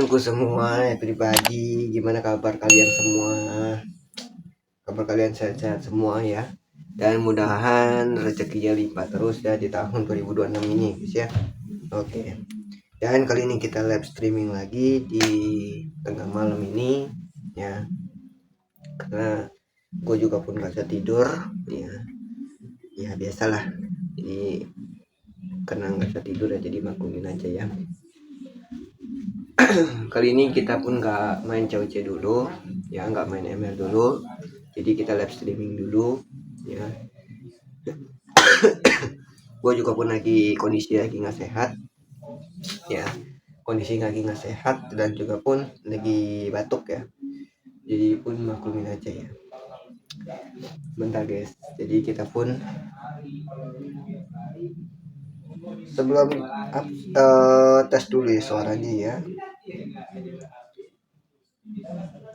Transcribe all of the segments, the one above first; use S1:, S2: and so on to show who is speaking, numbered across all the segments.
S1: teman-temanku semua ya pribadi, gimana kabar kalian semua? Kabar kalian sehat-sehat semua ya. Dan mudahan rezekinya lipat terus ya di tahun 2026 ini guys ya. Oke. Dan kali ini kita live streaming lagi di tengah malam ini ya. Karena gue juga pun gak bisa tidur ya. Ya biasalah. Jadi karena nggak bisa tidur ya, jadi maklumin aja ya. Kali ini kita pun nggak main COC dulu ya, nggak main ML dulu, jadi kita live streaming dulu ya. Gue juga pun lagi kondisi lagi nggak sehat ya, kondisi lagi nggak sehat dan juga pun lagi batuk ya, jadi pun maklumin aja ya. Bentar guys, jadi kita pun sebelum tes dulu ya suaranya ya.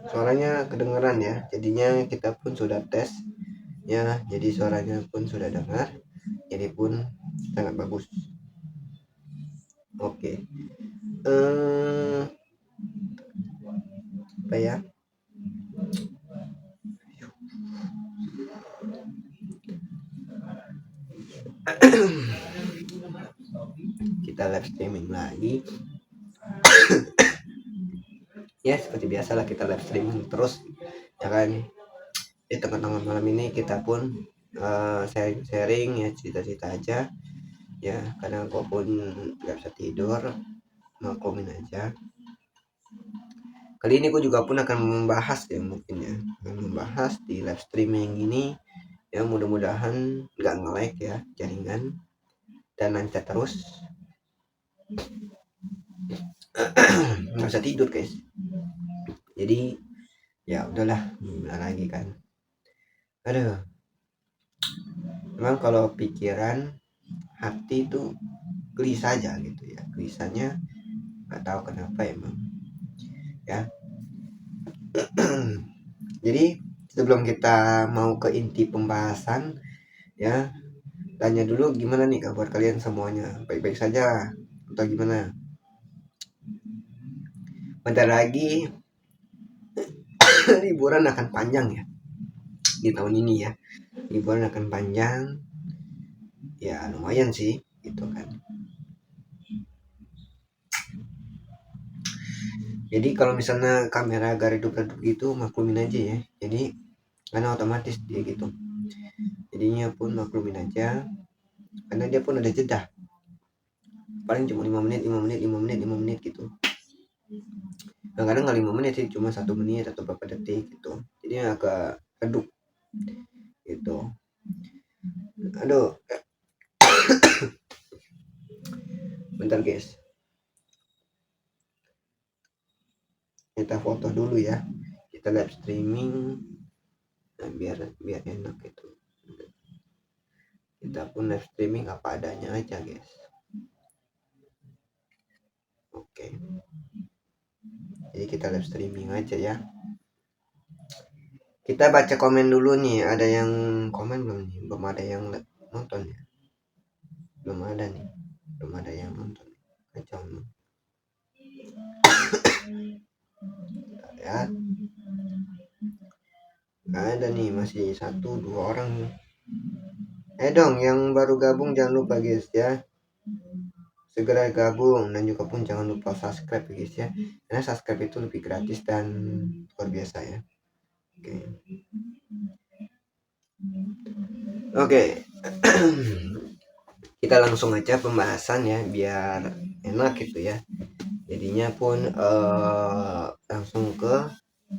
S1: Suaranya kedengeran ya, jadinya kita pun sudah tes ya, jadi suaranya pun sudah dengar, jadi pun sangat bagus. Oke. Apa ya, kita live streaming lagi ya, seperti biasalah kita live streaming terus ya kan. Di tengah-tengah malam ini kita pun sharing ya, cerita-cerita aja ya, karena aku pun nggak bisa tidur, maklumin aja. Kali ini aku juga pun akan membahas ya, mungkin ya akan membahas di live streaming ini ya, mudah-mudahan nggak nge-lag ya jaringan dan lancar terus. Nggak bisa tidur guys, jadi ya udahlah, gimana lagi kan. Aduh, memang kalau pikiran hati itu gelisah aja gitu ya, gelisahnya nggak tahu kenapa emang ya. Jadi sebelum kita mau ke inti pembahasan ya, tanya dulu gimana nih kabar kalian semuanya, baik-baik saja atau gimana? Bentar lagi liburan akan panjang ya di tahun ini ya, liburan akan panjang ya, lumayan sih gitu kan. Jadi kalau misalnya kamera agak redup-redup gitu, maklumin aja ya, jadi karena otomatis dia gitu, jadinya pun maklumin aja karena dia pun ada jeda, paling cuma 5 menit gitu. Kadang-kadang nggak 5 menit sih, cuma 1 menit atau beberapa detik gitu, jadi agak redup gitu. Aduh, bentar guys, kita foto dulu ya, kita live streaming nah, biar enak gitu. Kita pun live streaming apa adanya aja guys. Oke, jadi kita live streaming aja ya. Kita baca komen dulu nih, ada yang komen belum nih? Belum ada yang nonton ya, belum ada nih, belum ada yang nonton, kacau nih. Ya, nggak ada nih, masih 1-2 orang. Dong yang baru gabung jangan lupa guys ya, segera gabung, dan juga pun jangan lupa subscribe guys ya, karena subscribe itu lebih gratis dan luar biasa ya. Oke. Kita langsung aja pembahasan ya, biar enak gitu ya, jadinya pun langsung ke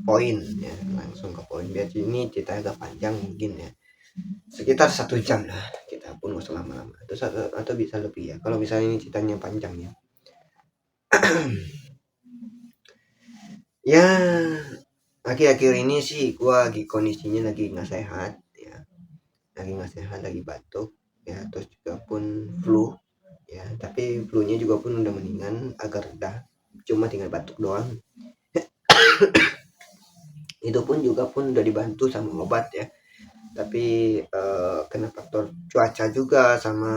S1: poin ya, langsung ke poin, biar ini cerita agak panjang mungkin ya, sekitar 1 jam lah, kita pun nggak usah lama-lama, atau bisa lebih ya kalau misalnya ini ceritanya panjang ya. Ya, akhir-akhir ini sih gua lagi kondisinya lagi nggak sehat ya, lagi batuk ya, terus juga pun flu ya, tapi flu-nya juga pun udah mendingan, agak reda, cuma tinggal batuk doang. Itu pun juga pun udah dibantu sama obat ya, tapi kena faktor cuaca juga sama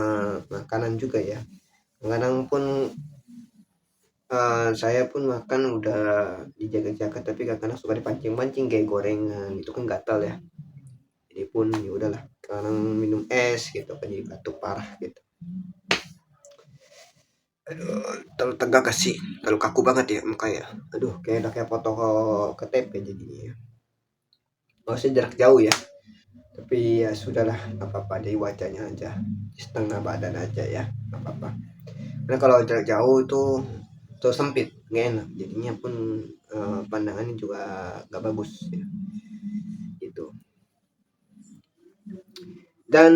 S1: makanan juga ya. Kadang pun Saya pun makan udah dijaga-jaga, tapi kadang-kadang suka dipancing-pancing kayak gorengan itu kan gatal ya. Jadi pun ya udahlah, sekarang minum es gitu kan jadi batuk parah gitu. Aduh, terlalu tegak sih, terlalu kaku banget ya mukanya. Aduh, kayak udah kayak foto KTP jadinya ya. Maksudnya jarak jauh ya. Tapi ya sudahlah, nggak apa-apa, dari wajahnya aja, setengah badan aja ya, nggak apa-apa. Karena kalau jarak jauh tuh sempit, nggak enak. Jadinya pun pandangannya juga nggak bagus ya, gitu. Dan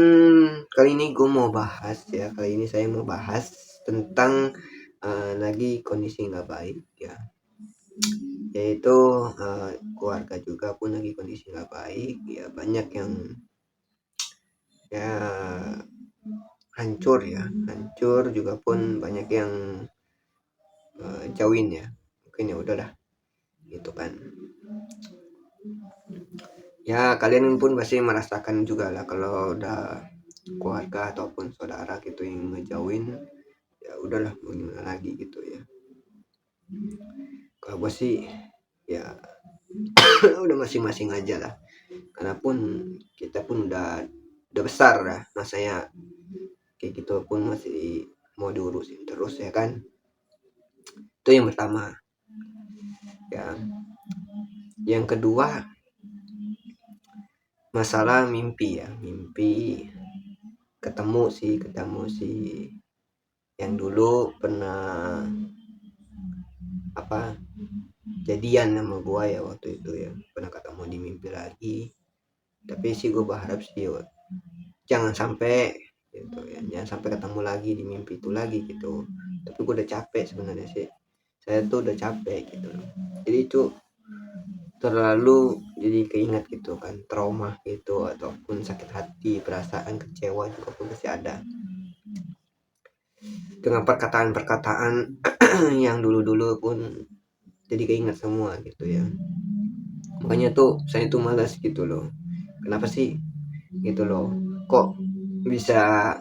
S1: kali ini gue mau bahas ya, kali ini saya mau bahas tentang lagi kondisi nggak baik ya, yaitu keluarga juga pun lagi kondisi nggak baik ya, banyak yang ya hancur ya, hancur juga pun banyak yang jauhin ya, mungkin ya udahlah gitu kan. Ya kalian pun pasti merasakan juga lah kalau udah keluarga ataupun saudara gitu yang ngejauhin, ya udahlah mau gimana lagi gitu ya. Kalau gue sih ya udah masing-masing aja lah, karena pun kita pun udah besar lah, masanya kayak gitu pun masih mau diurusin terus ya kan. Itu yang pertama ya. Yang kedua, masalah mimpi ya, mimpi ketemu si yang dulu pernah apa jadian sama gua ya, waktu itu ya pernah ketemu di mimpi lagi. Tapi sih gue berharap sih jangan sampai gitu ya, jangan sampai ketemu lagi di mimpi itu lagi gitu. Tapi gue udah capek sebenarnya sih, saya tuh udah capek gitu loh. Jadi itu terlalu jadi keingat gitu kan, trauma gitu ataupun sakit hati, perasaan kecewa juga pun pasti ada dengan perkataan-perkataan yang dulu-dulu pun jadi keingat semua gitu ya. Makanya tuh saya tuh malas gitu loh, kenapa sih gitu loh, kok bisa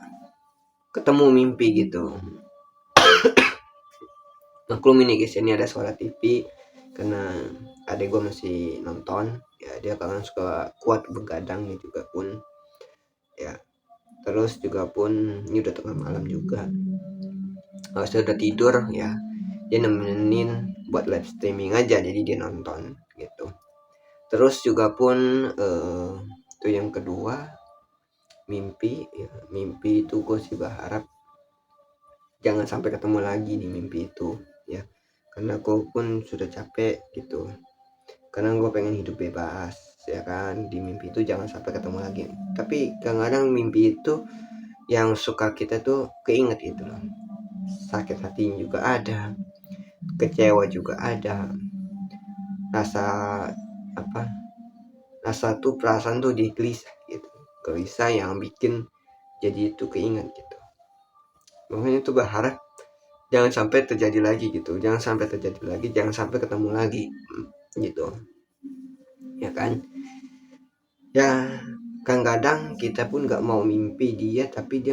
S1: ketemu mimpi gitu. Maklum ini guys, ini ada suara TV karena adek gue masih nonton ya, dia kan suka kuat begadang juga pun ya. Terus juga pun ini udah tengah malam juga, saya udah tidur ya, dia nemenin buat live streaming aja, jadi dia nonton gitu. Terus juga pun itu yang kedua, mimpi ya, mimpi itu gue sih berharap jangan sampai ketemu lagi di mimpi itu ya, karena gue pun sudah capek gitu, karena gue pengen hidup bebas ya kan. Di mimpi itu jangan sampai ketemu lagi. Tapi kadang-kadang mimpi itu yang suka kita tuh keinget gitu loh, sakit hati juga ada, kecewa juga ada, rasa apa, rasa tuh perasaan tuh di gelisah gitu, gelisah yang bikin jadi itu keinget gitu. Makanya tuh berharap jangan sampai terjadi lagi gitu, jangan sampai terjadi lagi, jangan sampai ketemu lagi gitu ya kan. Ya kadang-kadang kita pun nggak mau mimpi dia, tapi dia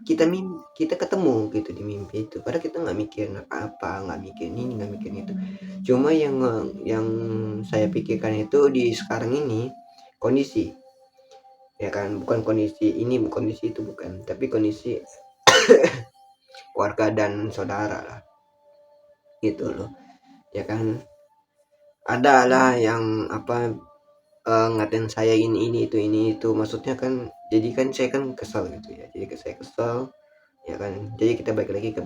S1: kita ketemu gitu di mimpi itu, padahal kita nggak mikirin apa-apa, nggak mikirin ini, nggak mikirin itu. Cuma yang saya pikirkan itu di sekarang ini kondisi ya kan, bukan kondisi ini, kondisi itu bukan, tapi kondisi keluarga dan saudara lah gitu loh ya kan. Ada lah yang apa ngatain saya ini itu maksudnya kan, jadi kan saya kan kesel gitu ya, jadi saya kesel ya kan. Jadi kita balik lagi ke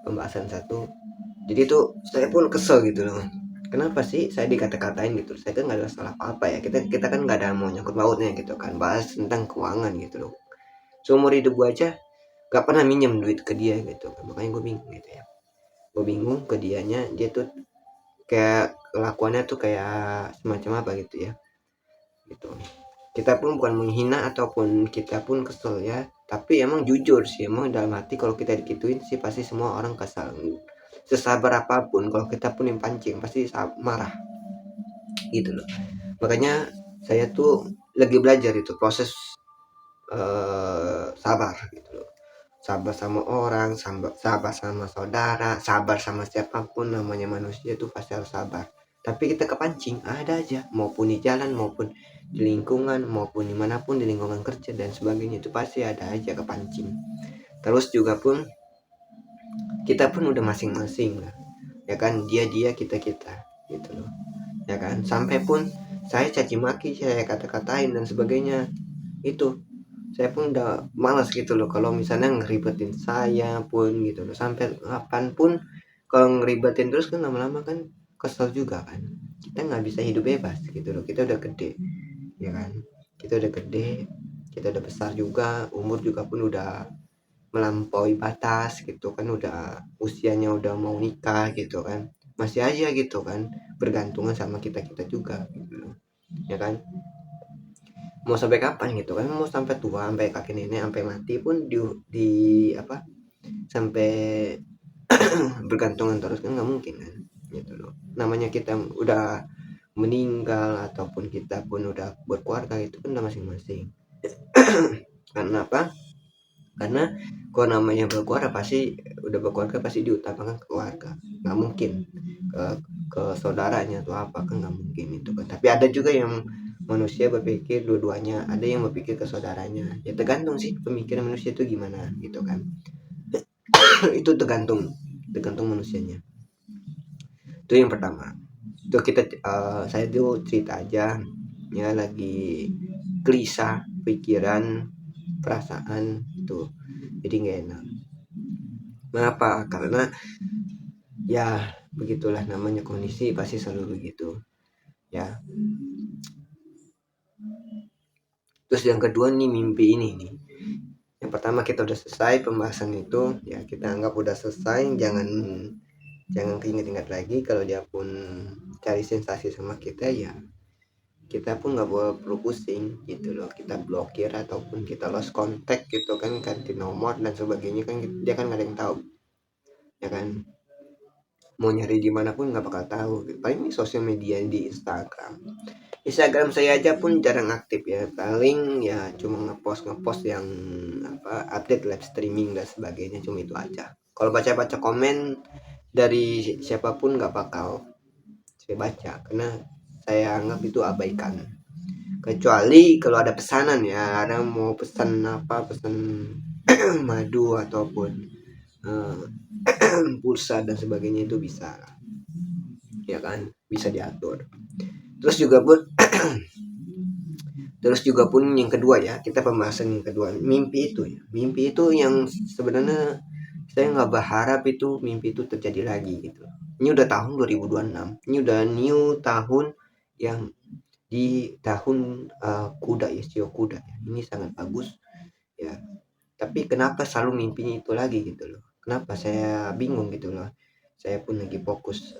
S1: pembahasan satu. Jadi tuh saya pun kesel gitu loh, kenapa sih saya dikata-katain gitu, saya kan nggak ada salah apa-apa ya, kita kita kan nggak ada mau nyangkut pautnya gitu kan, bahas tentang keuangan gitu loh. Seumur hidup gua aja gak pernah minjem duit ke dia gitu kan. Makanya gue bingung gitu ya, gue bingung ke dianya, dia tuh kayak kelakuannya tuh kayak semacam apa gitu ya gitu. Kita pun bukan menghina ataupun kita pun kesel ya, tapi emang jujur sih, emang dalam hati kalau kita dikituin sih pasti semua orang kesal. Sesabar apapun kalau kita pun yang pancing pasti marah gitu loh. Makanya saya tuh lagi belajar itu proses sabar gitu loh. sabar sama orang, sabar sama saudara, sabar sama siapapun. Namanya manusia itu pasti harus sabar. Tapi kita kepancing ada aja, maupun di jalan maupun di lingkungan maupun dimanapun, di lingkungan kerja dan sebagainya, itu pasti ada aja kepancing. Terus juga pun kita pun udah masing-masing lah, ya kan, dia kita gitu loh, ya kan. Sampai pun saya caci maki, saya kata-katain dan sebagainya, itu saya pun udah malas gitu loh kalau misalnya ngeribetin saya pun gitu loh. Sampai kapan pun kalau ngeribetin terus kan lama-lama kan kesel juga kan. Kita nggak bisa hidup bebas gitu loh, kita udah gede, ya kan, kita udah gede, kita udah besar juga, umur juga pun udah melampaui batas gitu kan, udah usianya udah mau nikah gitu kan, masih aja gitu kan bergantungan sama kita juga gitu loh, ya kan. Mau sampai kapan gitu kan, mau sampai tua, sampai kakek nenek, sampai mati pun di apa, sampai bergantungan terus kan nggak mungkin kan, gitu loh. Namanya kita udah meninggal ataupun kita pun udah berkeluarga, itu kan udah masing-masing. Karena apa? Karena kalau namanya berkeluarga pasti udah berkeluarga, pasti diutamakan keluarga, nggak mungkin ke saudaranya atau apa, kan nggak mungkin itu kan. Tapi ada juga yang manusia berpikir dua-duanya, ada yang berpikir ke saudaranya, ya tergantung sih pemikiran manusia itu gimana gitu kan. Itu tergantung manusianya. Itu yang pertama. Itu kita saya tuh cerita aja ya, lagi gelisah pikiran, perasaan itu, jadi nggak enak. Mengapa? Karena ya begitulah namanya kondisi, pasti selalu begitu ya. Terus yang kedua nih, mimpi ini nih. Yang pertama kita udah selesai pembahasan itu, ya kita anggap udah selesai, jangan keinget-inget lagi. Kalau dia pun cari sensasi sama kita, ya kita pun nggak perlu pusing gitu loh, kita blokir ataupun kita lost contact gitu kan, ganti nomor dan sebagainya kan, dia kan nggak ada yang tahu, ya kan. Mau nyari di mana pun nggak bakal tahu. Paling ini sosial media di Instagram saya aja pun jarang aktif ya, paling ya cuma ngepost yang apa, update live streaming dan sebagainya, cuma itu aja. Kalau baca-baca komen dari siapapun nggak bakal saya baca, karena saya anggap itu abaikan. Kecuali kalau ada pesanan ya, ada mau pesan apa, pesan madu ataupun pulsa dan sebagainya, itu bisa, ya kan, bisa diatur. Terus juga pun yang kedua ya, kita pembahasan yang kedua, mimpi itu ya. Mimpi itu yang sebenarnya saya nggak berharap itu mimpi itu terjadi lagi gitu. Ini udah tahun 2026, ini udah new tahun, yang di tahun kuda ya, sio kuda ya. Ini sangat bagus ya. Tapi kenapa selalu mimpinya itu lagi gitu loh? Kenapa, saya bingung gitu loh. Saya pun lagi fokus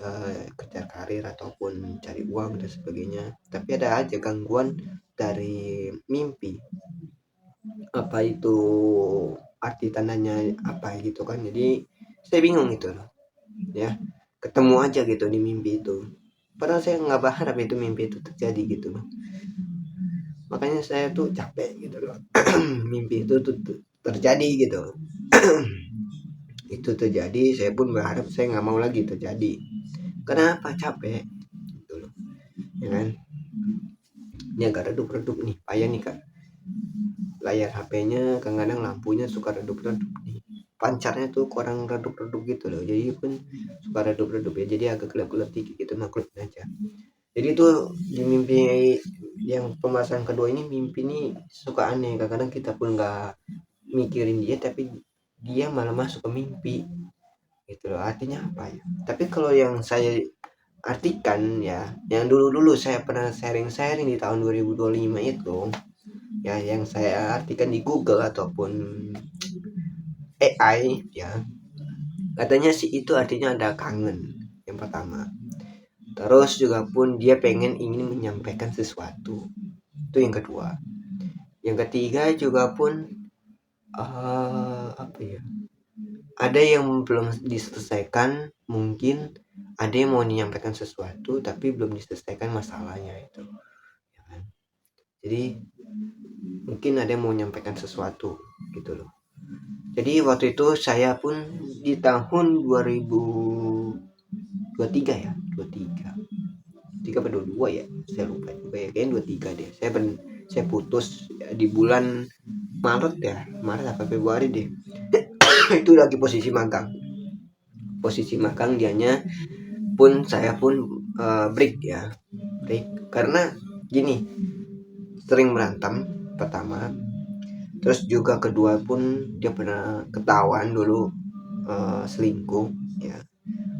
S1: kerja karir ataupun cari uang dan sebagainya, tapi ada aja gangguan dari mimpi. Apa itu arti tandanya apa gitu kan? Jadi saya bingung gitu loh ya. Ketemu aja gitu di mimpi itu, padahal saya nggak berharap itu mimpi itu terjadi gitu loh. Makanya saya tuh capek gitu loh. Mimpi itu tuh terjadi gitu. Itu terjadi, saya pun berharap saya nggak mau lagi terjadi. Kenapa? Capek gitu loh, ya kan. Ini agak redup-redup nih, payah nih kak. Layar HP-nya kadang-kadang lampunya suka redup-redup nih, pancarnya tuh kurang redup-redup gitu loh, jadi pun suka redup-redup ya, jadi agak gelap-gelap dikit gitu, maklumin aja. Jadi tuh di mimpi yang pembahasan kedua ini, mimpi ini suka aneh, kadang-kadang kita pun nggak mikirin dia, tapi dia malah masuk ke mimpi gitu loh. Artinya apa ya? Tapi kalau yang saya artikan ya, yang dulu-dulu saya pernah sharing-sharing di tahun 2025 itu ya, yang saya artikan di Google ataupun AI ya, katanya sih itu artinya ada kangen, yang pertama. Terus juga pun dia ingin menyampaikan sesuatu, itu yang kedua. Yang ketiga juga pun apa ya, ada yang belum diselesaikan, mungkin ada yang mau menyampaikan sesuatu tapi belum diselesaikan masalahnya itu, ya kan? Jadi mungkin ada yang mau menyampaikan sesuatu gitu loh. Jadi waktu itu saya pun di tahun 2023 ya, 23 tiga atau 22 ya, saya lupa juga ya, kayaknya 23 deh. Saya putus ya, di bulan Maret ya, Maret apa Februari deh. Itu lagi posisi magang dianya pun, saya pun break ya, break karena gini, sering berantem pertama, terus juga kedua pun dia pernah ketahuan dulu selingkuh ya,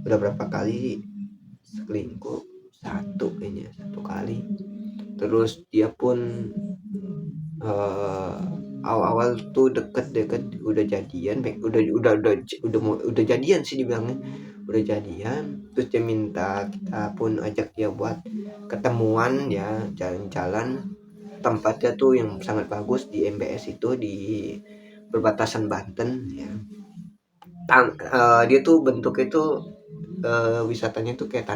S1: udah berapa kali selingkuh, satu kali. Terus dia pun eh, awal-awal tuh deket-deket udah jadian, udah jadian sih dibilangnya, udah jadian. Terus dia minta kita pun ajak dia buat ketemuan ya, jalan-jalan. Tempatnya tuh yang sangat bagus di MBS itu, di perbatasan Banten ya. Dia tuh bentuknya tuh wisatanya tuh kayak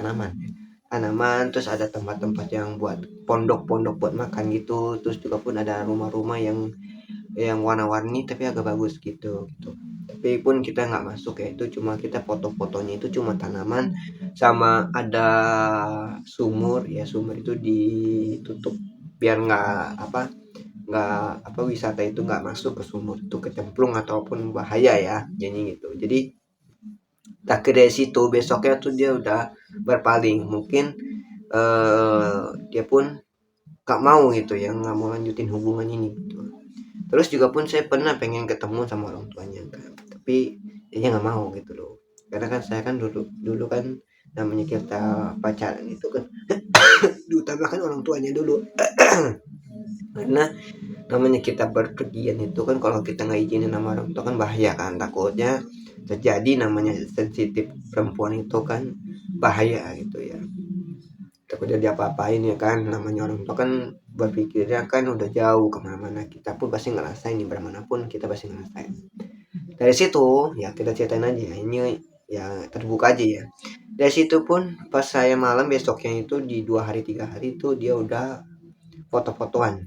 S1: tanaman, terus ada tempat-tempat yang buat pondok-pondok buat makan gitu, terus juga pun ada rumah-rumah yang warna-warni tapi agak bagus gitu. Tapi pun kita nggak masuk ya, itu cuma kita foto-fotonya, itu cuma tanaman sama ada sumur ya, sumur itu ditutup biar nggak apa wisata itu nggak masuk ke sumur itu, kecemplung ataupun bahaya ya, jadi gitu. Jadi tak dari situ besoknya tuh dia udah berpaling, mungkin dia pun gak mau gitu ya, nggak mau lanjutin hubungan ini gitu. Terus juga pun saya pernah pengen ketemu sama orang tuanya kan, tapi dia nggak mau gitu loh, karena kan saya kan dulu dulu kan, namanya kita pacaran itu kan diutamakan orang tuanya dulu. Karena namanya kita berpergian itu kan, kalau kita nggak izinin sama orang tua kan bahaya kan, takutnya terjadi namanya sensitif perempuan itu kan, bahaya gitu ya, takutnya diapa-apain ya kan, namanya orang tua kan berpikirnya kan udah jauh kemana-mana, kita pun pasti ngerasain nih, bermanapun kita pasti ngerasain. Dari situ ya kita ceritain aja ya, ini ya terbuka aja ya. Dari situ pun pas saya malam besoknya itu, di 2 hari 3 hari itu dia udah foto-fotoan,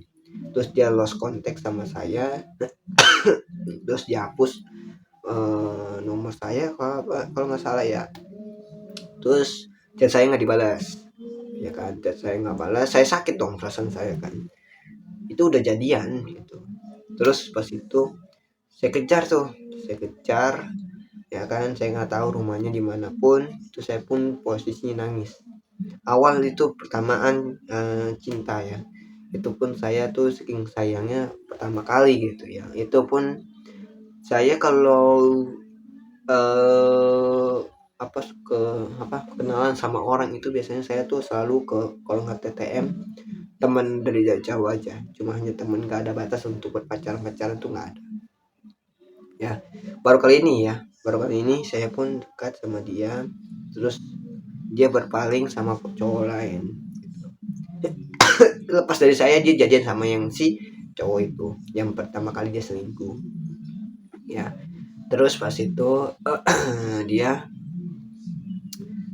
S1: terus dia lost contact sama saya, terus dihapus nomor saya kalau nggak salah ya. Terus chat saya nggak dibalas ya kan, chat saya nggak balas, saya sakit dong perasaan saya kan, itu udah jadian gitu. Terus pas itu saya kejar tuh, saya kejar ya kan, saya nggak tahu rumahnya dimanapun. Terus saya pun posisinya nangis. Awal itu pertamaan cinta ya, itu pun saya tuh saking sayangnya pertama kali gitu ya, itu pun saya kalau eh apa ke kenalan sama orang itu biasanya saya tuh selalu ke, kalau nggak TTM, teman dari jauh aja, cuma hanya teman, nggak ada batas untuk berpacaran tuh nggak ada ya. Baru kali ini saya pun dekat sama dia, terus dia berpaling sama cowok lain. Lepas dari saya, dia jadian sama yang si cowok itu yang pertama kali dia selingkuh ya. Terus pas itu dia,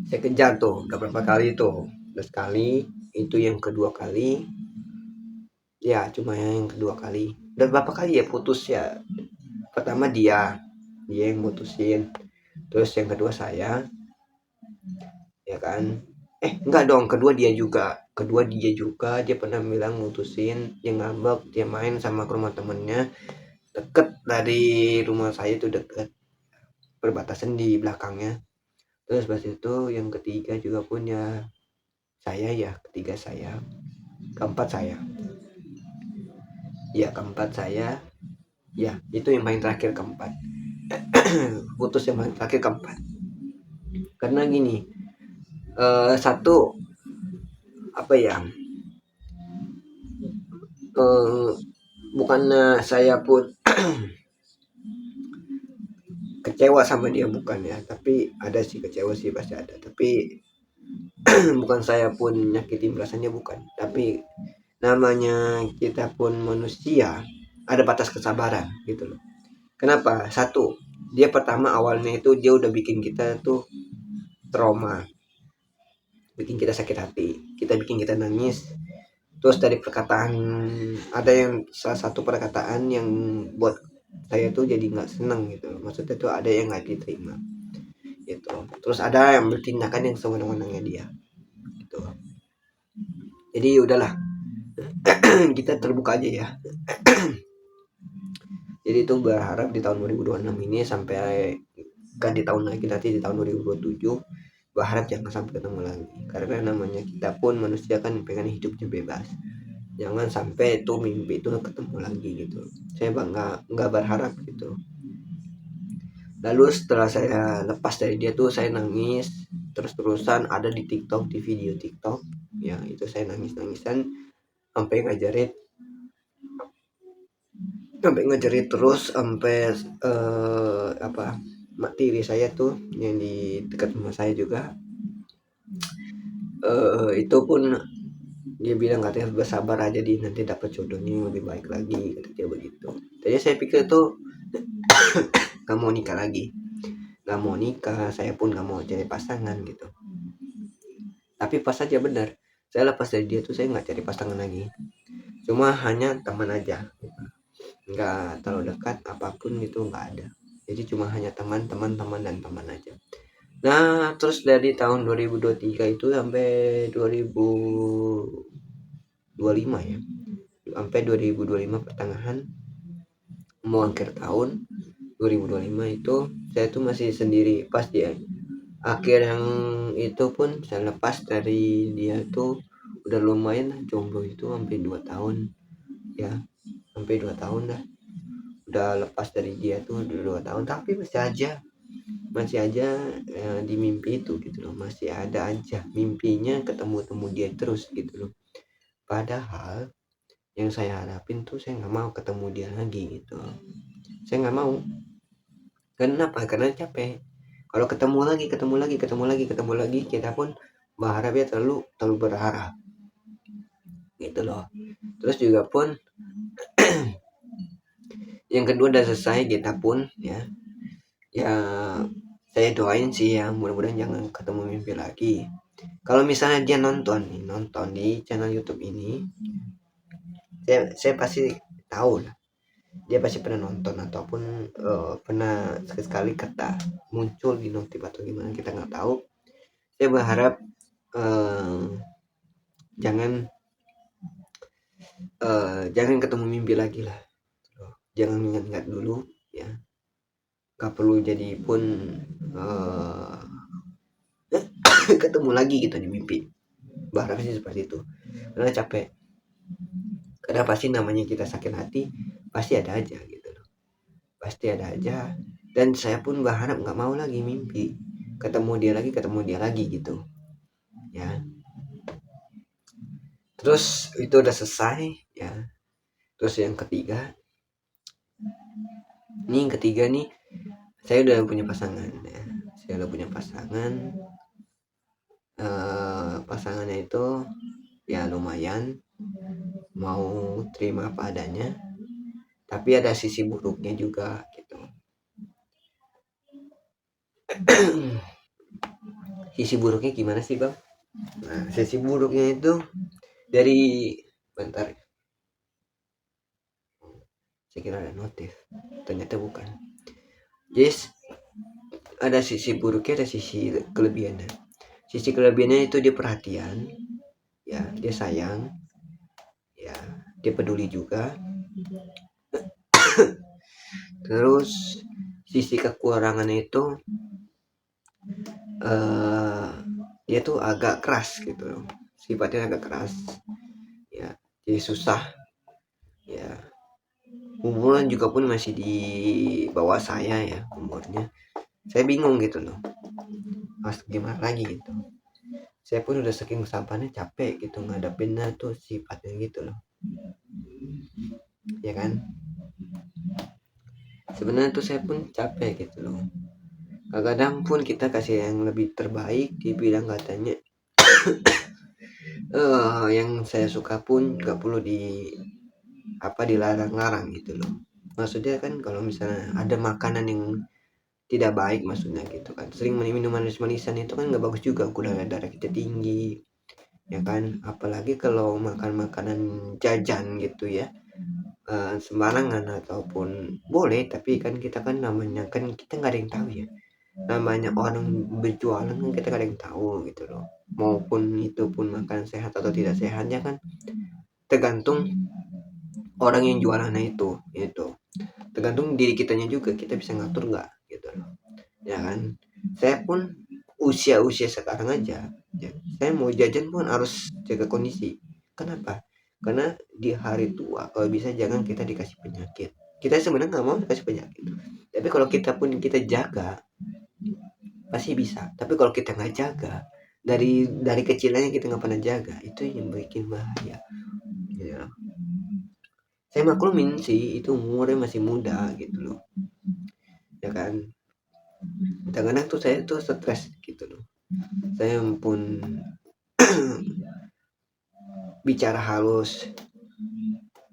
S1: saya kejar tuh udah berapa kali tuh, udah sekali, itu yang kedua kali ya, cuma yang kedua kali. Udah berapa kali ya putus ya, pertama dia yang mutusin, terus yang kedua saya ya kan. Enggak dong, kedua dia juga dia pernah bilang mutusin, dia ngambek, dia main sama ke rumah temennya, deket dari rumah saya itu, deket perbatasan di belakangnya. Terus pas itu yang ketiga juga punya saya ya, ketiga saya, keempat saya ya, keempat saya ya, itu yang paling terakhir, keempat. Putus yang paling terakhir, keempat. Karena gini, satu apa ya, eh, bukannya saya pun kecewa sama dia, bukan ya, tapi ada sih kecewa sih, pasti ada, tapi bukan saya pun nyakitin perasaannya, bukan, tapi namanya kita pun manusia, ada batas kesabaran gitu loh. Kenapa? Satu, dia pertama awalnya itu dia udah bikin kita tuh trauma, bikin kita sakit hati, bikin kita nangis. Terus dari perkataan, ada yang salah satu perkataan yang buat saya tuh jadi nggak seneng gitu, maksudnya tuh ada yang nggak diterima gitu. Terus ada yang bertindakan yang sewenang-wenangnya dia gitu. Jadi ya udahlah, kita terbuka aja ya. Jadi itu berharap di tahun 2026 ini sampai ganti tahun lagi, nanti di tahun 2027 berharap jangan sampai ketemu lagi, karena namanya kita pun manusia kan pengen hidupnya bebas, jangan sampai itu mimpi itu ketemu lagi gitu. Saya nggak berharap gitu. Lalu setelah saya lepas dari dia tuh saya nangis terus-terusan, ada di TikTok, di video TikTok ya, itu saya nangis-nangisan sampai ngajarin, terus sampai apa, mak tiri saya tuh yang di dekat rumah saya juga, itu pun dia bilang katanya bersabar aja, di nanti dapat jodohnya yang lebih baik lagi, kata dia begitu. Jadi saya pikir tuh nggak mau nikah lagi, nggak mau nikah, saya pun nggak mau cari pasangan gitu. Tapi pas aja benar, saya lepas dari dia tuh saya nggak cari pasangan lagi, cuma hanya teman aja, nggak terlalu dekat apapun itu nggak ada. Jadi cuma hanya teman dan teman aja. Nah terus dari tahun 2023 itu sampai 2025 ya, sampai 2025 pertengahan mau akhir tahun 2025 itu saya tuh masih sendiri. Pas dia akhir yang itu pun saya lepas dari dia tuh udah lumayan jomblo itu sampai 2 tahun ya, sampai 2 tahun dah udah lepas dari dia tuh udah 2 tahun, tapi masih aja di mimpi itu gitu loh, masih ada aja mimpinya ketemu dia terus gitu loh. Padahal yang saya harapin tuh saya nggak mau ketemu dia lagi gitu, saya nggak mau. Kenapa? Karena capek. Kalau ketemu lagi, kita pun berharap ya, terlalu berharap gitu loh. Terus juga pun yang kedua udah selesai, kita pun ya saya doain sih ya, mudah-mudahan jangan ketemu mimpi lagi. Kalau misalnya dia nonton di channel YouTube ini, saya pasti tahu lah, dia pasti pernah nonton ataupun pernah sekali kata muncul di notif atau gimana, kita nggak tahu. Saya berharap jangan ketemu mimpi lagi lah, jangan ingat-ingat dulu ya, nggak perlu jadi pun ketemu lagi gitu di mimpi. Berharap sih seperti itu, karena capek, karena pasti namanya kita sakit hati pasti ada aja gitu loh, pasti ada aja. Dan saya pun berharap nggak mau lagi mimpi ketemu dia lagi gitu ya. Terus itu udah selesai ya. Terus yang ketiga nih, saya udah punya pasangan ya. Pasangannya itu ya lumayan mau terima apa adanya, tapi ada sisi buruknya juga gitu. Sisi buruknya gimana sih bang? Nah, sisi buruknya itu dari, bentar, saya kira ada notif, ternyata bukan. Yes, ada sisi buruknya, ada sisi kelebihannya. Sisi kelebihannya itu dia perhatian ya, dia sayang ya, dia peduli juga. Terus sisi kekurangannya itu dia tuh agak keras gitu loh, sifatnya agak keras ya, jadi susah ya. Umurnya juga pun masih di bawah saya ya umurnya, saya bingung gitu loh, mas gimana lagi gitu. Saya pun udah saking sabarnya capek gitu ngadepinnya tuh sifatnya gitu loh ya kan. Sebenarnya tuh saya pun capek gitu loh, kadang pun kita kasih yang lebih terbaik, dibilang katanya yang saya suka pun gak perlu dilarang-larang gitu loh. Maksudnya kan kalau misalnya ada makanan yang tidak baik, maksudnya gitu kan, sering minum manis-manisan itu kan gak bagus juga, gula darah kita tinggi ya kan. Apalagi kalau makan makanan jajan gitu ya, sembarangan ataupun boleh, tapi kan kita kan namanya kan kita nggak ada yang tahu ya, namanya orang berjualan kan kita nggak ada yang tahu gitu loh, maupun itu pun makan sehat atau tidak sehatnya kan tergantung orang yang jualannya itu tergantung diri kitanya juga, kita bisa ngatur nggak gitu loh, ya kan. Saya pun usia sekarang aja ya, saya mau jajan pun harus jaga kondisi. Kenapa? Karena di hari tua kalau bisa jangan kita dikasih penyakit. Kita sebenarnya nggak mau dikasih penyakit, tapi kalau kita pun kita jaga pasti bisa. Tapi kalau kita nggak jaga, dari kecilnya kita nggak pernah jaga, itu yang bikin bahaya ya. Saya maklumin sih itu umurnya masih muda gitu loh, ya kan. Kadang-kadang tuh saya tuh stres gitu loh, saya pun bicara halus,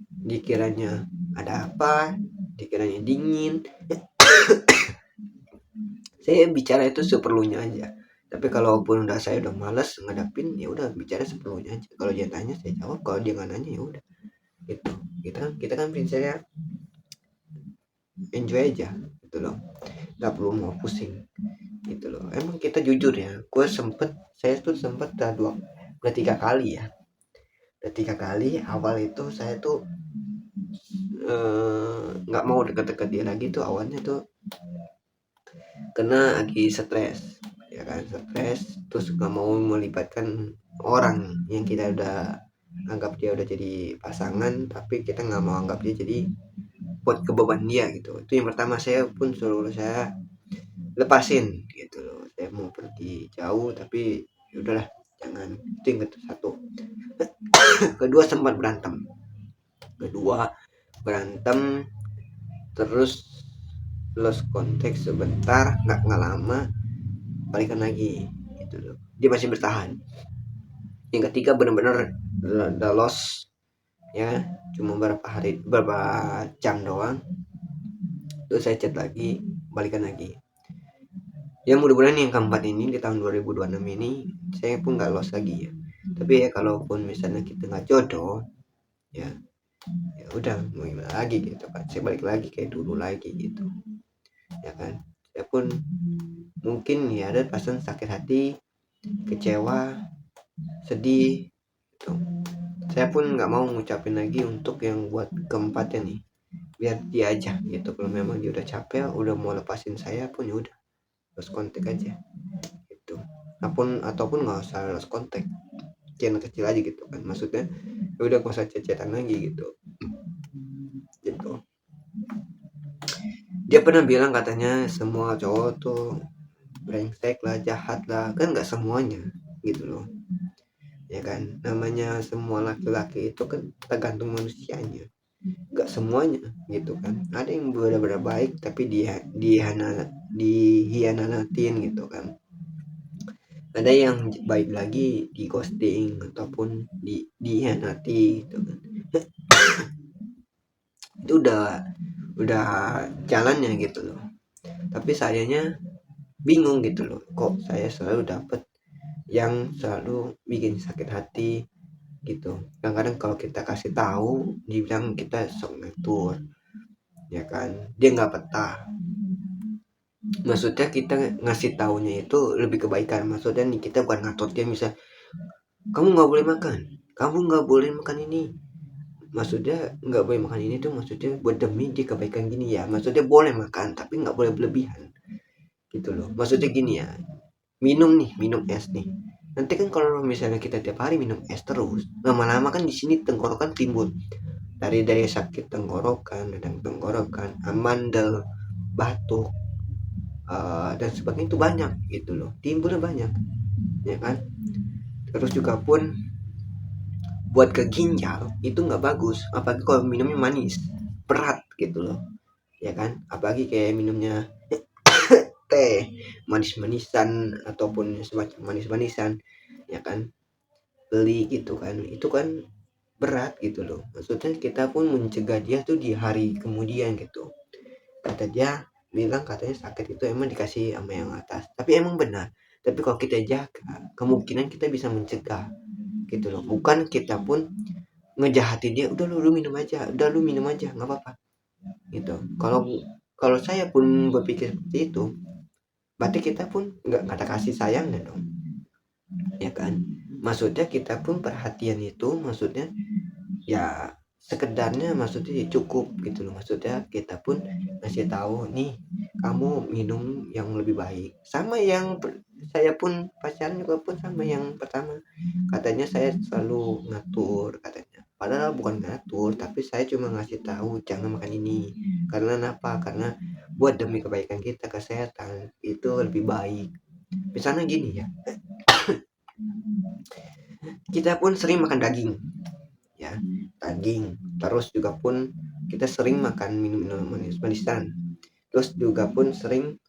S1: dikiranya ada apa, dikiranya dingin. Saya bicara itu seperlunya aja. Tapi kalaupun udah saya udah malas ngadapin, ya udah bicara seperlunya aja. Kalau dia tanya saya jawab, kalau dia nggak nanya ya udah. Gitu. Kita kan prinsipnya enjoy aja gitu loh. Nggak perlu mau pusing gitu loh. Emang kita jujur ya. Saya tuh sempet udah 3 kali ya. Udah 3 kali awal itu saya tuh nggak mau deket-deket dia lagi tuh awalnya tuh karena lagi stres, ya kan, stres terus nggak mau melibatkan orang yang kita udah anggap dia udah jadi pasangan, tapi kita nggak mau anggap dia jadi buat kebeban dia gitu. Itu yang pertama, saya pun suruh saya lepasin gitu loh, saya mau pergi jauh tapi ya udahlah jangan. Itu yang satu. Kedua sempat berantem terus lost contact sebentar, nggak lama balikan lagi gitu loh, dia masih bertahan. Yang ketiga benar-benar udah lost ya, cuma berapa jam doang, terus saya chat lagi, balikan lagi. Ya mudah-mudahan yang keempat ini di tahun 2026 ini saya pun nggak lost lagi ya. Tapi ya kalaupun misalnya kita nggak jodoh ya, ya udah mau gimana lagi gitu kan, saya balik lagi kayak dulu lagi gitu, ya kan. Saya pun mungkin ya ada pasang sakit hati, kecewa, sedih gitu. Saya pun nggak mau ngucapin lagi untuk yang buat keempatnya nih, biar dia aja gitu. Kalau memang dia udah capek udah mau lepasin saya pun ya udah lost kontak aja gitu. Ataupun nggak usah lost kontak, channel kecil aja gitu kan, maksudnya ya udah nggak usah cecetan lagi gitu. Dia pernah bilang katanya semua cowok tuh brengsek lah, jahat lah, kan nggak semuanya gitu loh, ya kan. Namanya semua laki-laki itu kan tergantung manusianya, nggak semuanya gitu kan. Ada yang benar-benar baik tapi dihianatin gitu kan. Ada yang baik lagi di ghosting ataupun dihianati gitu kan. Itu udah jalannya gitu loh. Tapi sayanya bingung gitu loh, kok saya selalu dapet yang selalu bikin sakit hati gitu. Kadang-kadang kalau kita kasih tahu dibilang kita sok ngatur, ya kan, dia nggak betah. Maksudnya kita ngasih taunya itu lebih kebaikan, maksudnya nih kita bukan ngatur dia, misal kamu nggak boleh makan, kamu nggak boleh makan ini, maksudnya nggak boleh makan ini tuh maksudnya buat demi dia kebaikan gini ya, maksudnya boleh makan tapi nggak boleh berlebihan gitu loh. Maksudnya gini ya, minum es nih, nanti kan kalau misalnya kita tiap hari minum es terus, lama-lama kan di sini tenggorokan timbul, dari sakit tenggorokan, radang tenggorokan, amandel, batuk, dan sebagainya itu banyak gitu loh, timbulnya banyak, ya kan. Terus juga pun buat ke ginjal itu nggak bagus, apalagi kalau minumnya manis berat gitu loh, ya kan. Apalagi kayak minumnya teh manis-manisan ataupun semacam manis-manisan, ya kan, beli gitu kan, itu kan berat gitu loh. Maksudnya kita pun mencegah dia tuh di hari kemudian gitu. Kata dia bilang katanya sakit itu emang dikasih sama yang atas, tapi emang benar. Tapi kalau kita jaga kemungkinan kita bisa mencegah gitu loh, bukan kita pun ngejahatin dia, udah lu minum aja, udah lu minum aja nggak apa-apa gitu. Kalau kalau saya pun berpikir seperti itu, berarti kita pun nggak ada kasih sayangnya dong, ya kan? Maksudnya kita pun perhatian itu maksudnya ya sekedarnya, maksudnya ya cukup gitu loh. Maksudnya kita pun ngasih tahu nih, kamu minum yang lebih baik. Sama yang saya pun pacaran juga pun sama yang pertama, katanya saya selalu ngatur katanya, padahal bukan ngatur, tapi saya cuma ngasih tahu jangan makan ini karena apa, karena buat demi kebaikan kita, kesehatan itu lebih baik. Misalnya gini ya, kita pun sering makan daging ya, daging, terus juga pun kita sering makan minum manis-manisan, terus juga pun sering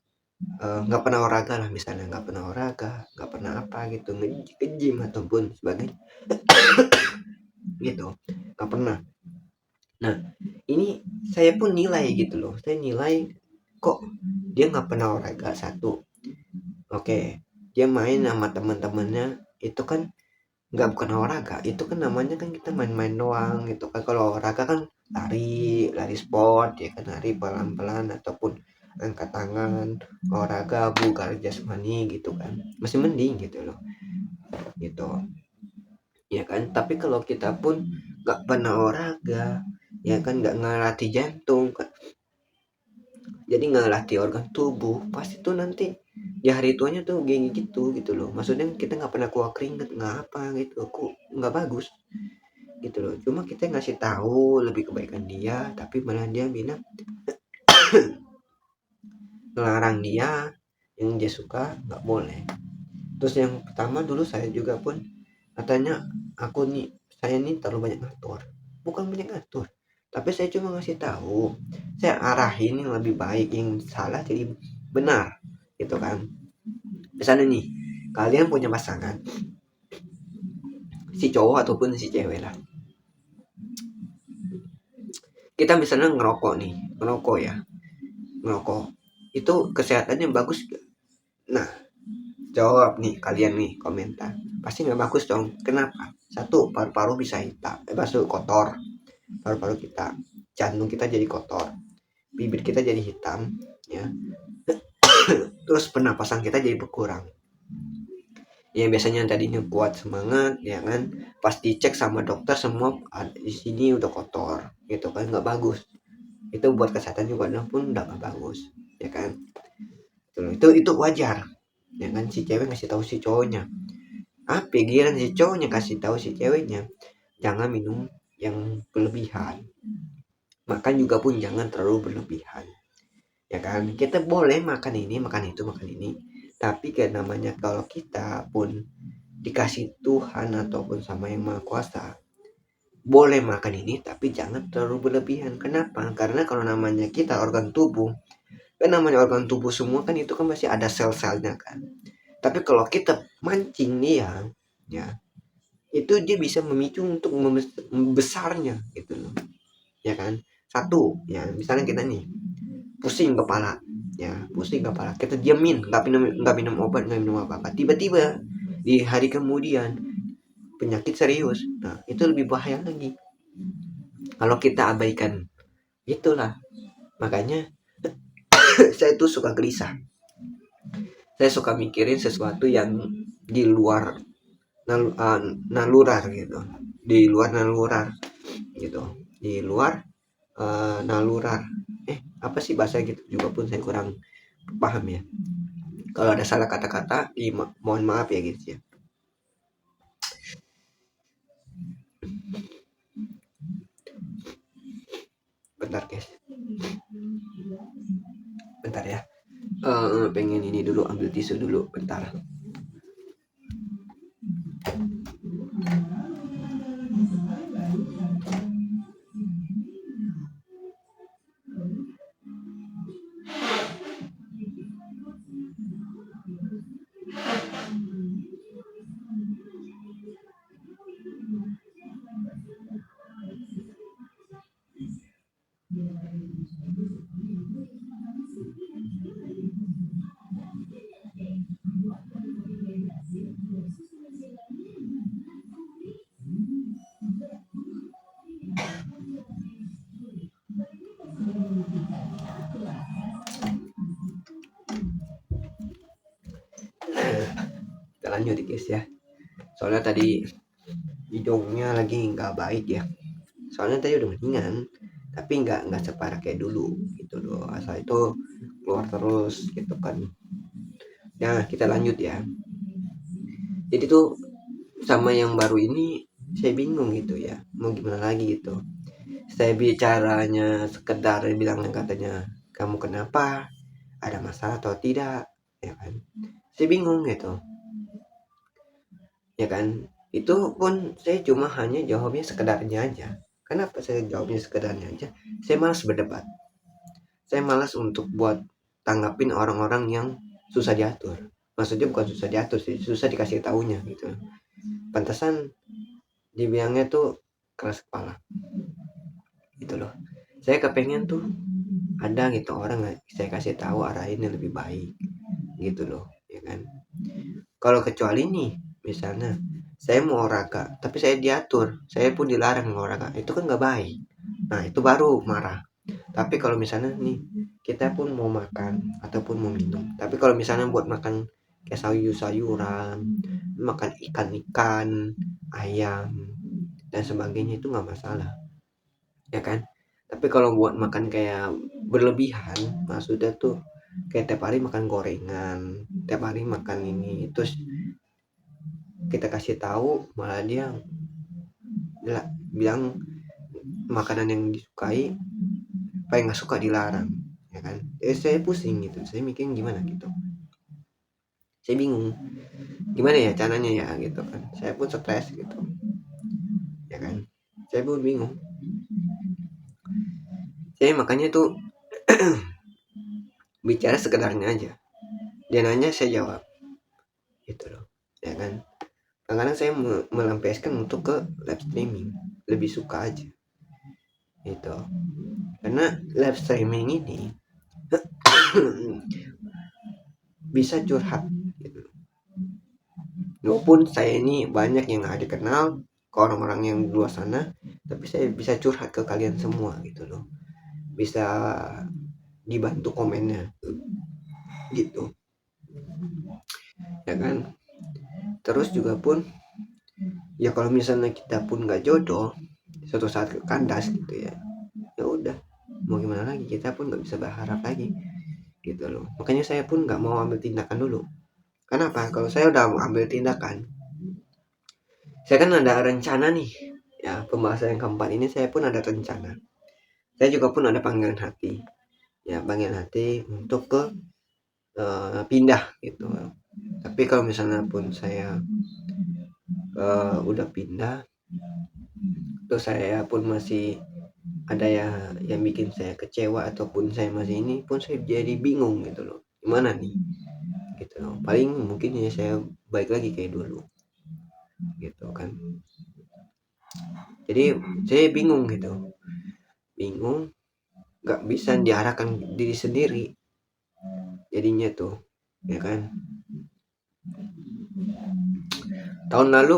S1: nggak pernah olahraga lah, misalnya nggak pernah olahraga, nggak pernah apa gitu, nge-gym ataupun sebagainya gitu, nggak pernah. Nah, ini saya pun nilai gitu loh, saya nilai kok dia nggak pernah olahraga satu, oke, dia main sama teman-temannya itu kan nggak, bukan olahraga itu kan, namanya kan kita main-main doang gitu kan. Kalau olahraga kan lari, lari sport ya kan, lari pelan-pelan ataupun angkat tangan, olahraga bugar jasmani gitu kan, masih mending gitu loh, gitu ya kan. Tapi kalau kita pun nggak pernah olahraga ya kan, nggak ngelatih jantung kan, jadi ngelatih organ tubuh, pasti tuh nanti di hari tuanya tuh kayak gitu loh. Maksudnya kita nggak pernah keluar keringet, nggak apa gitu, aku nggak bagus gitu loh. Cuma kita ngasih tahu lebih kebaikan dia, tapi malah dia bilang ngelarang dia yang dia suka nggak boleh. Terus yang pertama dulu saya juga pun katanya, aku nih, saya nih terlalu banyak ngatur, bukan banyak ngatur, tapi saya cuma ngasih tahu, saya arahin yang lebih baik, yang salah jadi benar gitu kan. Misalnya nih, kalian punya pasangan, si cowok ataupun si cewek lah, kita misalnya ngerokok nih, ngerokok ya, ngerokok itu kesehatannya bagus gak? Nah, jawab nih kalian nih, komentar, pasti nggak bagus dong. Kenapa? Satu, paru-paru bisa hitam, masuk kotor, paru-paru kita, jantung kita jadi kotor, bibir kita jadi hitam ya, terus pernapasan kita jadi berkurang. Ya biasanya tadinya kuat semangat ya kan, pas dicek sama dokter semua di sini udah kotor gitu kan, nggak bagus. Itu buat kesehatan juga pun udah nggak bagus ya kan. Itu wajar ya kan, si cewek ngasih tahu si cowoknya. Apa giliran si cowoknya kasih tahu si ceweknya jangan minum yang berlebihan, makan juga pun jangan terlalu berlebihan ya kan. Kita boleh makan ini makan itu makan ini, tapi kayak namanya kalau kita pun dikasih Tuhan ataupun sama yang maha kuasa, boleh makan ini tapi jangan terlalu berlebihan. Kenapa? Karena kalau namanya kita organ tubuh, kan namanya organ tubuh semua kan itu kan masih ada sel-selnya kan. Tapi kalau kita mancing dia ya, itu dia bisa memicu untuk membesarnya gitu loh ya kan. Satu ya, misalnya kita nih pusing kepala ya, pusing kepala, kita diamin, nggak minum obat, nggak minum apa apa, tiba-tiba di hari kemudian penyakit serius, nah itu lebih bahaya lagi kalau kita abaikan. Itulah makanya saya tuh suka gelisah, saya suka mikirin sesuatu yang di luar nalurar gitu, di luar nalurar gitu, di luar nalurar, apa sih bahasa gitu juga pun saya kurang paham ya. Kalau ada salah kata-kata mohon maaf ya gitu ya. Bentar guys, bentar ya. Pengen ini dulu, ambil tisu dulu bentar. lanjut guys ya. Soalnya tadi hidungnya lagi nggak baik ya. Soalnya tadi udah mendingan, tapi nggak separah kayak dulu gitu loh. Asal itu keluar terus gitu kan. Nah kita lanjut ya. Jadi tuh sama yang baru ini saya bingung gitu ya. Mau gimana lagi gitu. Saya bicaranya sekedar bilangnya katanya kamu kenapa, ada masalah atau tidak, ya kan? Saya bingung gitu, ya kan? Itu pun saya cuma hanya jawabnya sekedarnya aja. Kenapa saya jawabnya sekedarnya aja? Saya malas berdebat. Saya malas untuk buat tanggapin orang-orang yang susah diatur. Maksudnya bukan susah diatur sih, susah dikasih taunya gitu. Pantesan dibilangnya tuh keras kepala. Gitu loh. Saya kepengen tuh ada gitu orang nggak saya kasih tahu arahin yang lebih baik gitu loh, ya kan? Kalau kecuali nih misalnya saya mau olahraga tapi saya diatur, saya pun dilarang olahraga, itu kan nggak baik. Nah itu baru marah. Tapi kalau misalnya nih kita pun mau makan ataupun mau minum, tapi kalau misalnya buat makan kayak sayur-sayuran, makan ikan-ikan, ayam dan sebagainya itu nggak masalah, ya kan? Tapi kalau buat makan kayak berlebihan, maksudnya tuh kayak tiap hari makan gorengan, tiap hari makan ini, terus kita kasih tahu malah dia bilang makanan yang disukai, apa yang nggak suka dilarang, ya kan? Saya pusing gitu, saya mikir gimana gitu, saya bingung gimana ya caranya ya gitu kan, saya pun stres gitu, ya kan? Saya pun bingung, saya makanya tuh bicara sekedarnya aja, dia nanya saya jawab gitu loh, ya kan? Kadang-kadang saya melampiaskan untuk ke live streaming, lebih suka aja gitu, karena live streaming ini bisa curhat gitu. Walaupun saya ini banyak yang nggak dikenal ke orang-orang yang di luar sana, tapi saya bisa curhat ke kalian semua gitu loh, bisa dibantu komennya gitu, ya kan? Terus juga pun ya kalau misalnya kita pun nggak jodoh suatu saat ke kandas gitu ya, ya udah mau gimana lagi, kita pun nggak bisa berharap lagi gitu loh. Makanya saya pun nggak mau ambil tindakan dulu. Kenapa? Kalau saya udah ambil tindakan, saya kan ada rencana nih ya, pembahasan yang keempat ini saya pun ada rencana, saya juga pun ada panggilan hati ya, panggilan hati untuk ke pindah gitu. Tapi kalau misalnya pun saya udah pindah terus saya pun masih ada ya yang bikin saya kecewa ataupun saya masih ini pun, saya jadi bingung gitu loh, gimana nih gitu loh. Paling mungkin ya saya baik lagi kayak dulu gitu kan. Jadi saya bingung gitu, bingung, nggak bisa diarahkan diri sendiri jadinya tuh, ya kan? Tahun lalu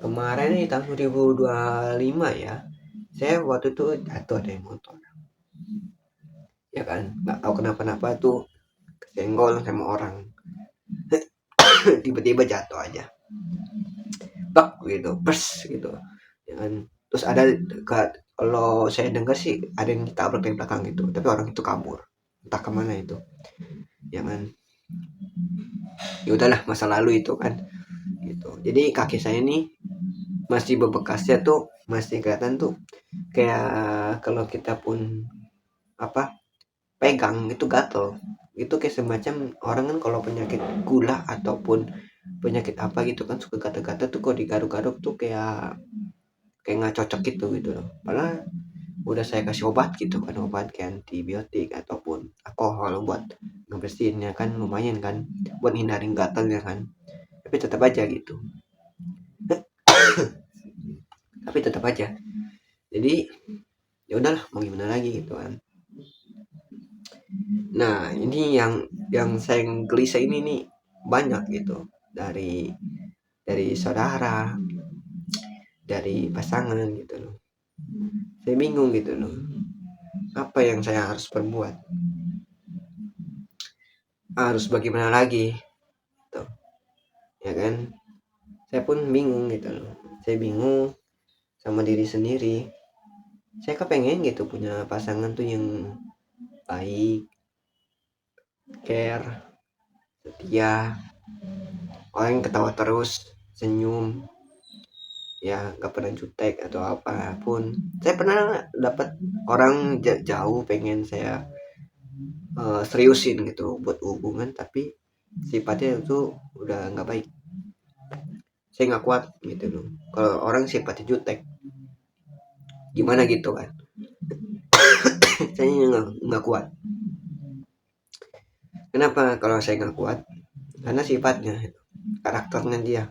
S1: kemarin nih tahun 2025 ya, saya waktu itu jatuh dari motor, ya kan? Nggak tahu kenapa-napa tuh kesenggol sama orang. Tiba-tiba jatuh aja, bak gitu, pers gitu, ya kan? Terus ada kalau saya dengar sih ada yang ditabrak dari belakang gitu, tapi orang itu kabur entah kemana itu, ya kan? Ya udahlah, masa lalu itu kan gitu. Jadi kaki saya nih masih berbekasnya tuh, masih kelihatan tuh kayak kalau kita pun apa pegang itu gatel, itu kayak semacam orang kan kalau penyakit gula ataupun penyakit apa gitu kan suka gatal-gatal tuh, kalau digaruk-garuk tuh kayak nggak cocok gitu gitu loh. Padahal udah saya kasih obat gitu kan, obat kayak antibiotik ataupun alkohol buat ngebersihinnya kan, lumayan kan buat hindarin gatalnya kan, tapi tetap aja gitu. Tapi tetap aja, jadi ya udahlah mau gimana lagi gitu kan. Nah ini yang saya gelisah ini nih banyak gitu, dari saudara, dari pasangan gitu loh. Saya bingung gitu loh, apa yang saya harus perbuat, harus bagaimana lagi gitu. ya kan. Saya pun bingung gitu loh, saya bingung sama diri sendiri. Saya kepengen gitu punya pasangan tuh yang baik, care, setia, orang yang ketawa terus, senyum, ya nggak pernah jutek atau apapun. Saya pernah dapat orang jauh pengen saya seriusin gitu buat hubungan, tapi sifatnya itu udah nggak baik. Saya nggak kuat gitu loh. Kalau orang sifatnya jutek, gimana gitu kan? Saya nggak kuat. Kenapa kalau saya nggak kuat? Karena sifatnya, karakternya dia,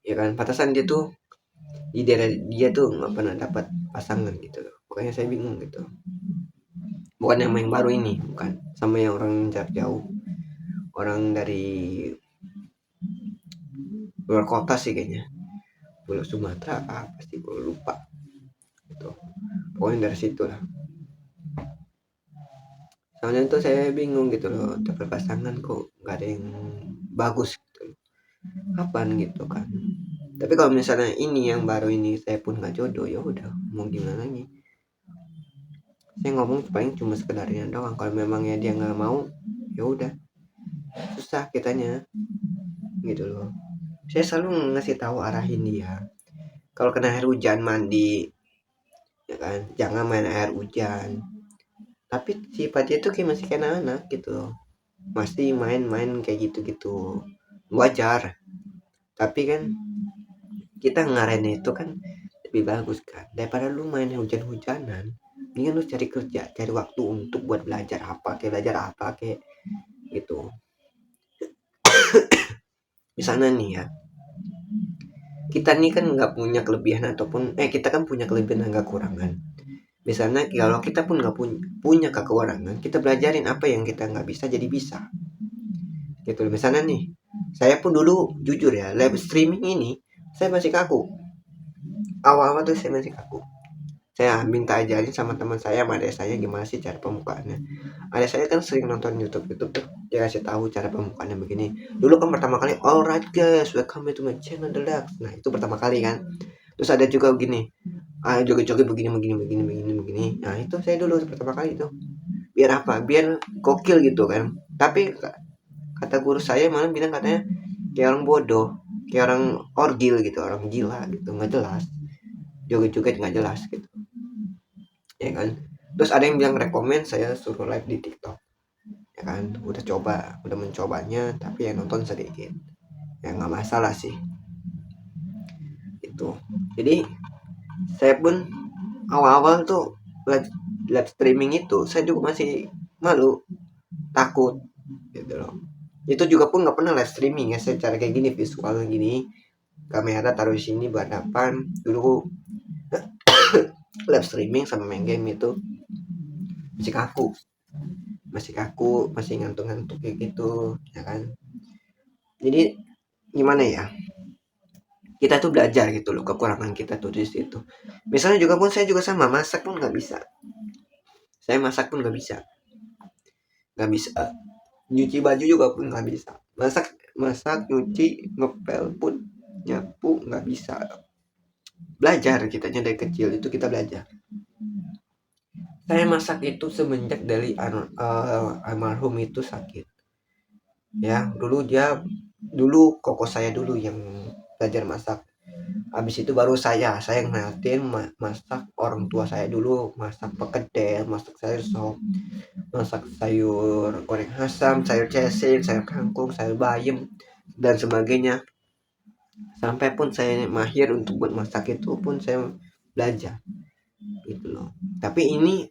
S1: ya kan. Pantasan dia tuh di daerah dia tuh nggak pernah dapat pasangan gitu loh. Makanya saya bingung gitu. Bukan yang baru ini, bukan sama yang orang jarak jauh, orang dari luar kota sih kayaknya, Pulau Sumatera apa sih, gue lupa gitu. Pokoknya dari situ lah. Soalnya tuh saya bingung gitu loh, dapat pasangan kok nggak ada yang bagus gitu. Kapan gitu kan? Tapi kalau misalnya ini yang baru ini saya pun nggak jodoh, ya udah mau gimana lagi. Saya ngomong paling cuma sekedarnya doang. Kalau memangnya dia nggak mau, ya udah, susah kitanya gitu loh. Saya selalu ngasih tahu, arahin dia. Kalau kena air hujan mandi, ya kan, jangan main air hujan. Tapi sifatnya itu kayak masih kayak anak gitu loh. Masih main-main kayak gitu-gitu, wajar. Tapi kan kita ngarahin itu kan lebih bagus kan, daripada lu main hujan-hujanan. Ini lu cari kerja, cari waktu untuk buat belajar apa kayak gitu. Misalnya nih ya, kita nih kan nggak punya kelebihan ataupun kita kan punya kelebihan dan kekurangan. Misalnya kalau kita pun nggak punya kekurangan, kita belajarin apa yang kita nggak bisa jadi bisa gitu. Misalnya nih, saya pun dulu jujur ya, live streaming ini saya masih kaku. Awal-awal tuh saya masih kaku. Saya minta ajarin sama teman saya, sama adik saya, gimana sih cara pembukaannya. Adik saya kan sering nonton YouTube tuh, dia kasih tahu cara pembukaannya begini. Dulu kan pertama kali, alright guys, welcome to my channel Deluxe. Nah itu pertama kali kan. Terus ada juga begini, joget-joget begini. Nah itu saya dulu pertama kali tuh. Biar apa? Biar gokil gitu kan. Tapi kata guru saya malah bilang katanya kayak orang bodoh, kayak orang orgil gitu, orang gila gitu, nggak jelas. Joget-joget nggak jelas gitu, ya kan. Terus ada yang bilang rekomend saya suruh live di TikTok, ya kan. Udah mencobanya, tapi yang nonton sedikit, ya nggak masalah sih itu. Jadi saya pun awal-awal tuh live streaming itu saya juga masih malu, takut gitu loh. Itu juga pun nggak pernah live streaming ya secara kayak gini, visual gini, kamera taruh di sini berhadapan. Dulu live streaming sama main game itu masih kaku, masih ngantuk-ngantuk kayak gitu, ya kan. Jadi gimana ya, kita tuh belajar gitu loh kekurangan kita tuh di situ. Misalnya juga pun saya juga sama, masak pun nggak bisa. Saya masak pun nggak bisa, nyuci baju juga pun nggak bisa. Masak nyuci ngepel pun, nyapu nggak bisa. Belajar kitanya dari kecil itu, kita belajar. Saya masak itu semenjak dari almarhum itu sakit ya. Dulu koko saya dulu yang belajar masak. Habis itu baru saya yang ngeliatin masak orang tua saya dulu, masak pekedel, masak sayur sop, masak sayur goreng asam, sayur cesing, sayur kangkung, sayur bayam, dan sebagainya. Sampai pun saya mahir untuk buat masak itu pun saya belajar gitu loh. Tapi ini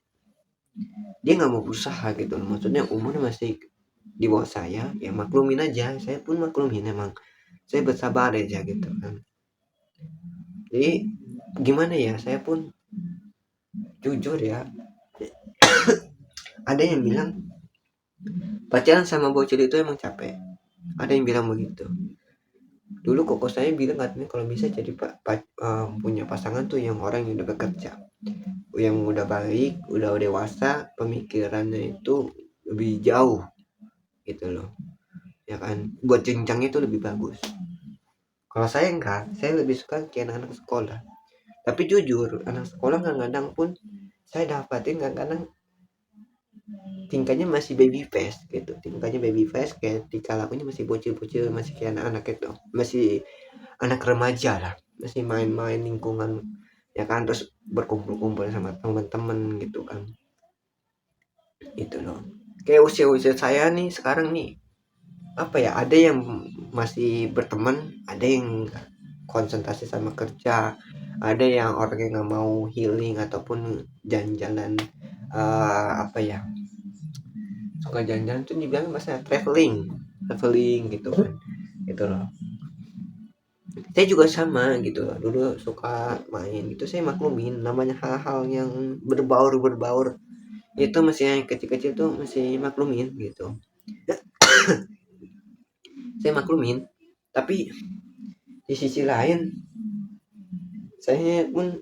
S1: dia nggak mau berusaha gitu loh. Maksudnya umurnya masih di bawah saya, ya maklumin aja. Saya pun maklumin, emang saya bersabar aja gitu kan. Jadi gimana ya, saya pun jujur ya, ada yang bilang pacaran sama bocil itu emang capek, ada yang bilang begitu. Dulu koko saya bilang katanya kalau bisa jadi punya pasangan tuh yang orang yang udah bekerja, yang udah baik, udah dewasa, pemikirannya itu lebih jauh gitu loh, ya kan, buat jenjang itu lebih bagus. Kalau saya enggak, saya lebih suka kayak anak-anak sekolah. Tapi jujur, anak sekolah kadang-kadang pun saya dapatin kadang-kadang tingkahnya masih baby face gitu, tingkahnya baby face, kayak tingkah lakunya masih bocil-bocil, masih kayak anak-anak itu, masih anak remaja lah, masih main-main lingkungan, ya kan, terus berkumpul-kumpul sama teman-teman gitu kan. Itu loh, kayak usia-usia saya nih sekarang nih, apa ya, ada yang masih berteman, ada yang konsentrasi sama kerja, ada yang orang yang nggak mau healing ataupun jalan-jalan, apa ya, suka jalan-jalan tuh dibilang masa traveling, traveling gitu kan. Gitu loh, saya juga sama gitu loh, dulu suka main gitu, saya maklumin namanya hal-hal yang berbaur itu, masih yang kecil-kecil tuh masih maklumin gitu, saya maklumin. Tapi di sisi lain saya pun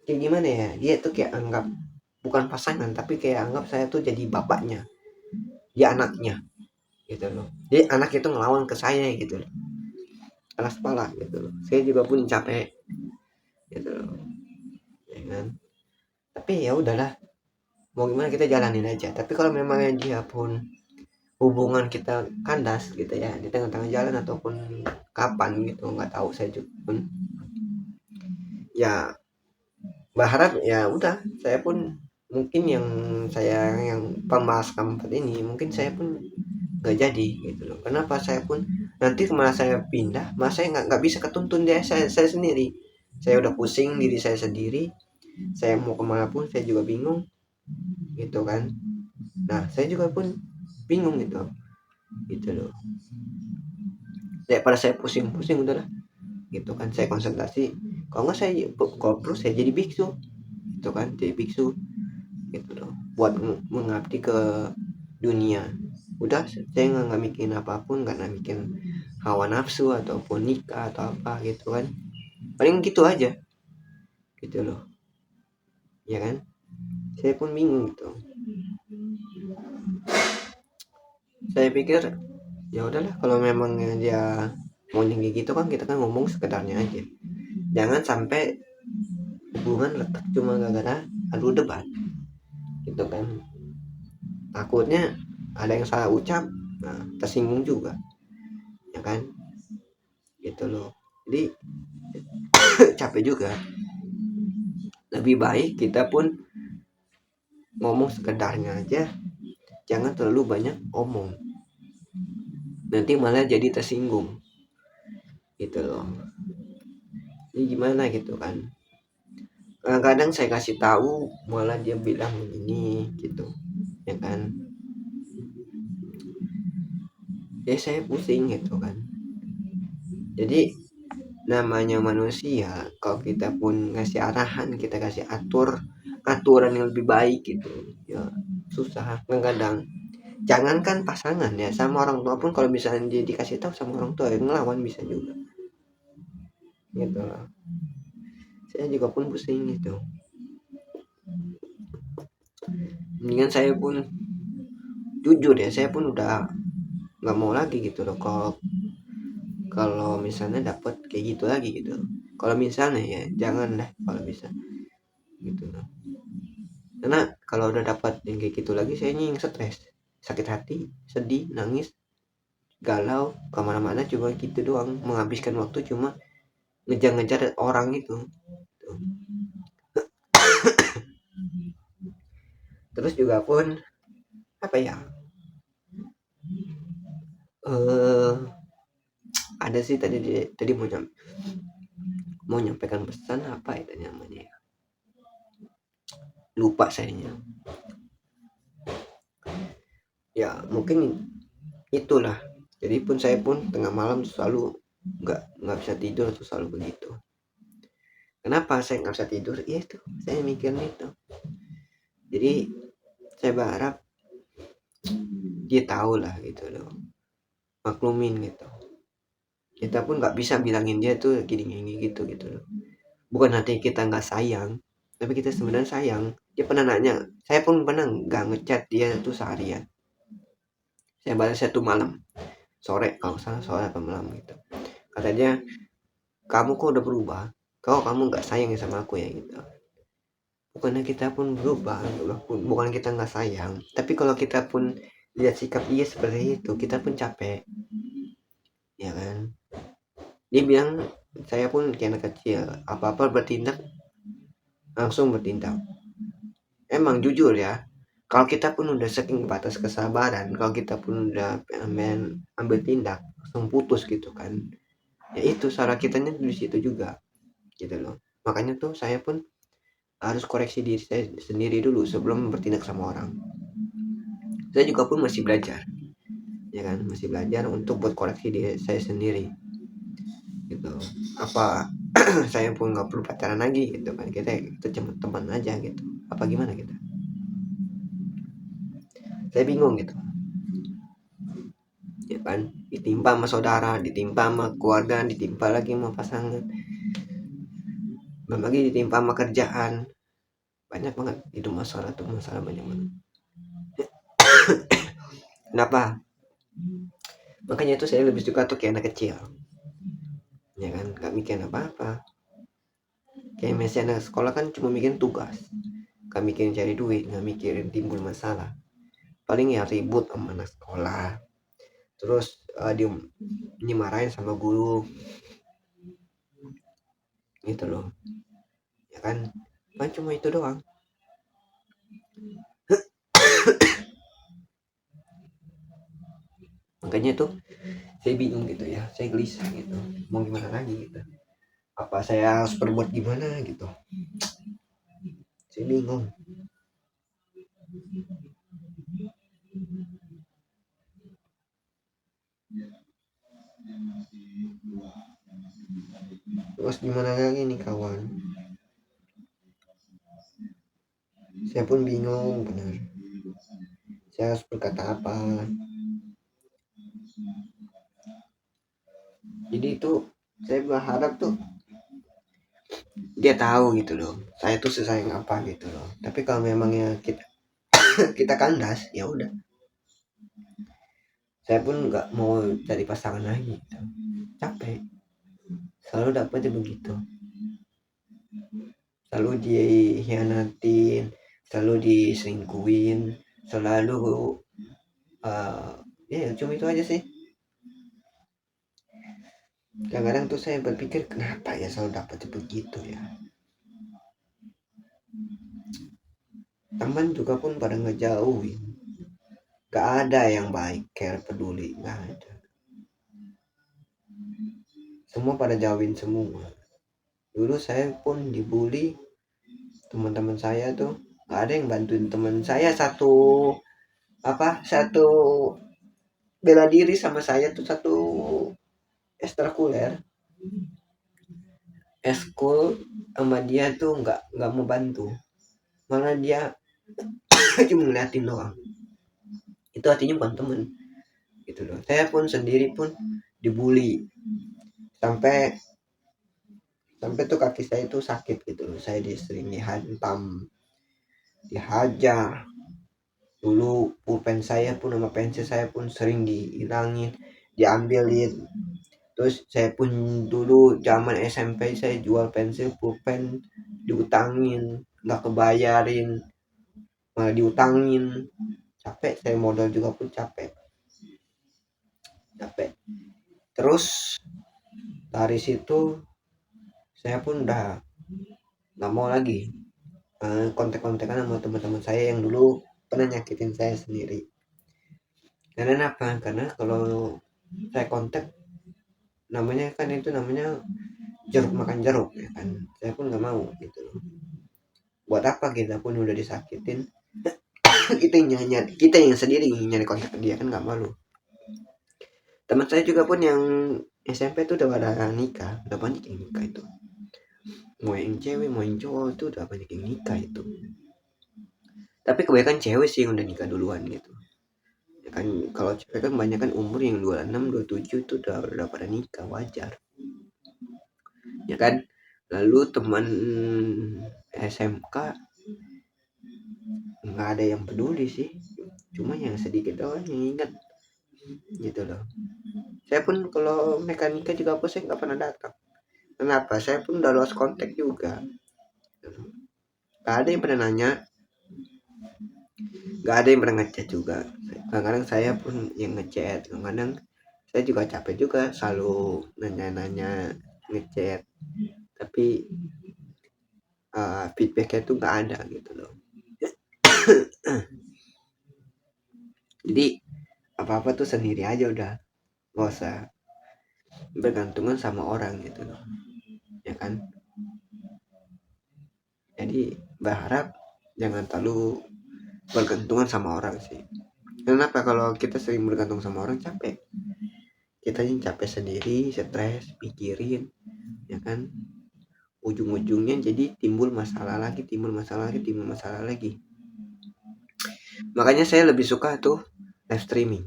S1: kayak gimana ya, dia tuh kayak anggap bukan pasangan, tapi kayak anggap saya tuh jadi bapaknya, dia anaknya gitu loh. Jadi anak itu ngelawan ke saya gitu loh, keras kepala gitu loh. Saya juga pun capek gitu loh, ya kan. Tapi ya udahlah, mau gimana, kita jalanin aja. Tapi kalau memang dia pun hubungan kita kandas gitu ya, di tengah-tengah jalan ataupun kapan gitu, nggak tahu saya juga pun, ya berharap ya udah, saya pun mungkin yang saya yang pembahas keempat ini, mungkin saya pun nggak jadi gitu loh. Kenapa? Saya pun nanti kemana saya pindah, mas saya nggak bisa ketuntun dia, saya sendiri, saya udah pusing diri saya sendiri, saya mau kemana pun saya juga bingung gitu kan. Nah saya juga pun bingung gitu, gitu loh. Daripada saya pusing-pusing udahlah gitu kan, saya konsentrasi, kalau nggak saya, kalau perlu saya jadi biksu gitu kan, jadi biksu gitu loh, buat mengabdi ke dunia. Udah, saya nggak mikirin apapun, nggak mikirin hawa nafsu ataupun nikah atau apa gitu kan, paling gitu aja gitu loh, ya kan. Saya pun bingung gitu, saya pikir ya udahlah, kalau memang dia mau tinggi gitu kan, kita kan ngomong sekedarnya aja, jangan sampai hubungan retak cuma gara-gara adu debat gitu kan. Takutnya ada yang salah ucap, nah tersinggung juga, ya kan, gitu loh. Jadi capek juga, lebih baik kita pun ngomong sekedarnya aja, jangan terlalu banyak omong, nanti malah jadi tersinggung gitu loh. Ini gimana gitu kan, kadang-kadang saya kasih tahu malah dia bilang begini gitu, ya kan. Ya saya pusing gitu kan. Jadi namanya manusia, kalau kita pun ngasih arahan, kita kasih aturan yang lebih baik gitu ya, susah kadang. Jangankan pasangan ya, sama orang tua pun kalau misalnya dia dikasih tahu sama orang tua, yang ngelawan bisa juga gitu loh. Saya juga pun pusing gitu, mendingan saya pun jujur ya, saya pun udah nggak mau lagi gitu loh, kalau misalnya dapat kayak gitu lagi gitu. Kalau misalnya ya jangan lah kalau bisa gitu loh. Karena kalau udah dapat yang kayak gitu lagi, saya yang stres, sakit hati, sedih, nangis, galau, kemana-mana cuma gitu doang, menghabiskan waktu cuma ngejar-ngejar orang itu. Tuh. Terus juga pun apa ya, eh ada sih tadi mau nyampaikan pesan apa itu namanya ya, lupa sayanya. Ya mungkin itulah, jadi pun saya pun tengah malam selalu nggak bisa tidur tuh, selalu begitu. Kenapa saya nggak bisa tidur? Ya itu, saya mikirin itu. Jadi saya berharap dia tahu lah gitu loh, maklumin gitu. Kita pun nggak bisa bilangin dia tuh gini gitu gitu loh. Bukan hati kita nggak sayang, tapi kita sebenarnya sayang. Dia pernah nanya, saya pun pernah nggak ngechat dia tuh seharian, saya balas satu malam. sore kalau nggak salah, sore atau malam gitu. Katanya, kamu kok udah berubah, kamu nggak sayang ya sama aku ya gitu. Bukannya kita pun berubah, bukan kita nggak sayang, tapi kalau kita pun lihat sikap dia seperti itu, kita pun capek, ya kan. Dia bilang, saya pun kayak anak kecil, apa-apa bertindak langsung bertindak. Emang jujur ya, kalau kita pun udah saking batas kesabaran, kalau kita pun udah ambil tindak langsung putus gitu kan, ya itu salah kitanya di situ juga gitu loh. Makanya tuh saya pun harus koreksi diri saya sendiri dulu sebelum bertindak sama orang. Saya juga pun masih belajar, ya kan, masih belajar untuk buat koreksi diri saya sendiri gitu. Apa saya pun nggak perlu pacaran lagi gitu kan, kita cuma teman aja gitu, apa gimana gitu. Saya bingung gitu, ya kan, ditimpa sama saudara, ditimpa sama keluarga, ditimpa lagi sama pasangan, belum lagi ditimpa sama kerjaan, banyak banget itu masalah tuh, masalah banyak banget. Kenapa? Makanya itu saya lebih suka tuh kayak anak kecil, ya kan, nggak mikir apa-apa. Kayak misalnya anak sekolah kan cuma mikirin tugas, nggak mikirin cari duit, nggak mikirin timbul masalah. Paling ya ribut sama anak sekolah, terus dia dimarahin sama guru gitu loh, ya kan cuma itu doang. Makanya tuh saya bingung gitu ya, saya gelisah gitu, mau gimana lagi gitu, apa saya harus berbuat gimana gitu, saya bingung. Terus gimana lagi nih kawan, saya pun bingung benar, saya harus berkata apa. Jadi itu saya berharap tuh dia tahu gitu loh, saya tuh sesayang apa gitu loh. Tapi kalau memangnya kita kita kandas, ya udah, saya pun nggak mau cari pasangan lagi gitu. Capek selalu dapetnya begitu, selalu dihianatin, selalu diselingkuhin, selalu uh, ya cuma itu aja sih. Kadang-kadang tuh saya berpikir kenapa ya selalu dapat begitu ya. Teman juga pun pada ngejauhin, gak ada yang baik care peduli, gak ada, semua pada jauhin semua. Dulu saya pun dibully, teman-teman saya tuh gak ada yang bantuin. Teman saya satu bela diri sama saya tuh, satu ekstrakuler eskul, sama dia tuh nggak mau bantu, malah dia cuma ngeliatin doang. Itu artinya bukan temen gitu loh. Saya pun sendiri pun dibully sampai sampai tuh kaki saya itu sakit gitu loh. Saya sering dihantam, dihajar. Dulu pulpen saya pun sama pensil saya pun sering dihilangin, diambilin. Terus saya pun dulu zaman SMP saya jual pensil pulpen, diutangin, nggak kebayarin, malah diutangin. Capek, saya modal juga pun capek. Terus dari situ saya pun udah nggak mau lagi kontak-kontakan sama teman-teman saya yang dulu pernah nyakitin saya sendiri. Karena apa? Karena kalau saya kontak, namanya kan itu namanya jeruk makan jeruk ya kan. Saya pun nggak mau gitu. Buat apa kita pun udah disakitin, kita yang sendiri nyari kontak dia, kan nggak malu. Teman saya juga pun yang SMP tuh udah pada nikah, udah banyak yang nikah itu, mau yang cewek mau yang cowok tuh udah banyak yang nikah itu. Tapi kebanyakan cewek sih yang udah nikah duluan gitu, ya kan. Kalau cewek kan banyak kan umur yang 26 27 itu udah pada nikah, wajar, ya kan. Lalu teman SMK nggak ada yang peduli sih, cuma yang sedikit doang yang ingat gitu loh. Saya pun kalau mekanika juga aku saya nggak pernah datang. Kenapa? Saya pun udah lost contact juga. Gak ada yang pernah nanya, gak ada yang pernah ngechat juga. Kadang-kadang saya pun yang ngechat, kadang-kadang saya juga capek juga selalu nanya-nanya ngechat, tapi feedbacknya tuh nggak ada gitu loh. Jadi apa-apa tuh sendiri aja udah, nggak usah bergantungan sama orang gitu loh, ya kan. Jadi berharap jangan terlalu bergantungan sama orang sih. Kenapa? Kalau kita sering bergantung sama orang capek, kita yang capek sendiri, stres, pikirin, ya kan. Ujung-ujungnya jadi timbul masalah lagi, timbul masalah lagi, timbul masalah lagi. Makanya saya lebih suka tuh live streaming.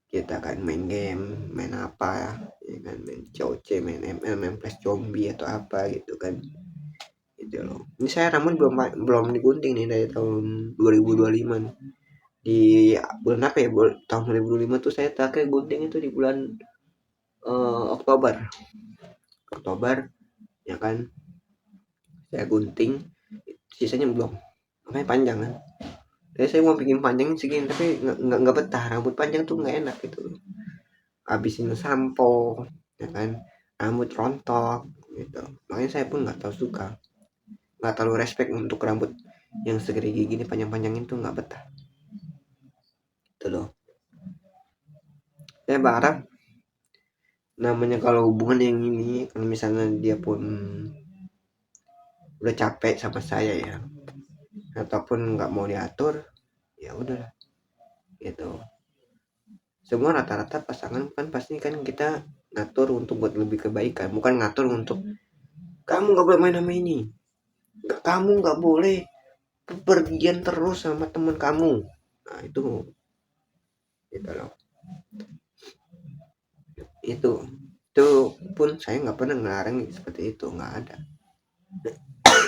S1: Kita kan main game, main apa ya kan, main COC, main ML, main Flash Zombie atau apa gitu kan. Gitu loh. Ini saya rambut belum digunting nih dari tahun 2025 nih. Di bulan apa ya? Tahun 2025 tuh saya terakhir gunting itu di bulan Oktober. Oktober ya kan. Saya gunting, sisanya belum. Makanya panjang kan. Jadi saya mau bikin panjangin segini tapi nggak betah, rambut panjang tuh nggak enak gitu. Habisin sampo ya kan, rambut rontok gitu. Makanya saya pun nggak tahu suka, nggak terlalu respect untuk rambut yang segede gini panjang-panjangin tuh nggak betah itu loh. Saya berharap namanya kalau hubungan yang ini, kalau misalnya dia pun udah capek sama saya ya, ataupun nggak mau diatur, ya udah gitu. Semua rata-rata pasangan kan pasti kan kita ngatur untuk buat lebih kebaikan, bukan ngatur untuk kamu nggak boleh main sama ini, kamu nggak boleh pergian terus sama teman kamu. Nah itu gitu loh. Itu pun saya nggak pernah ngelarang seperti itu, nggak ada.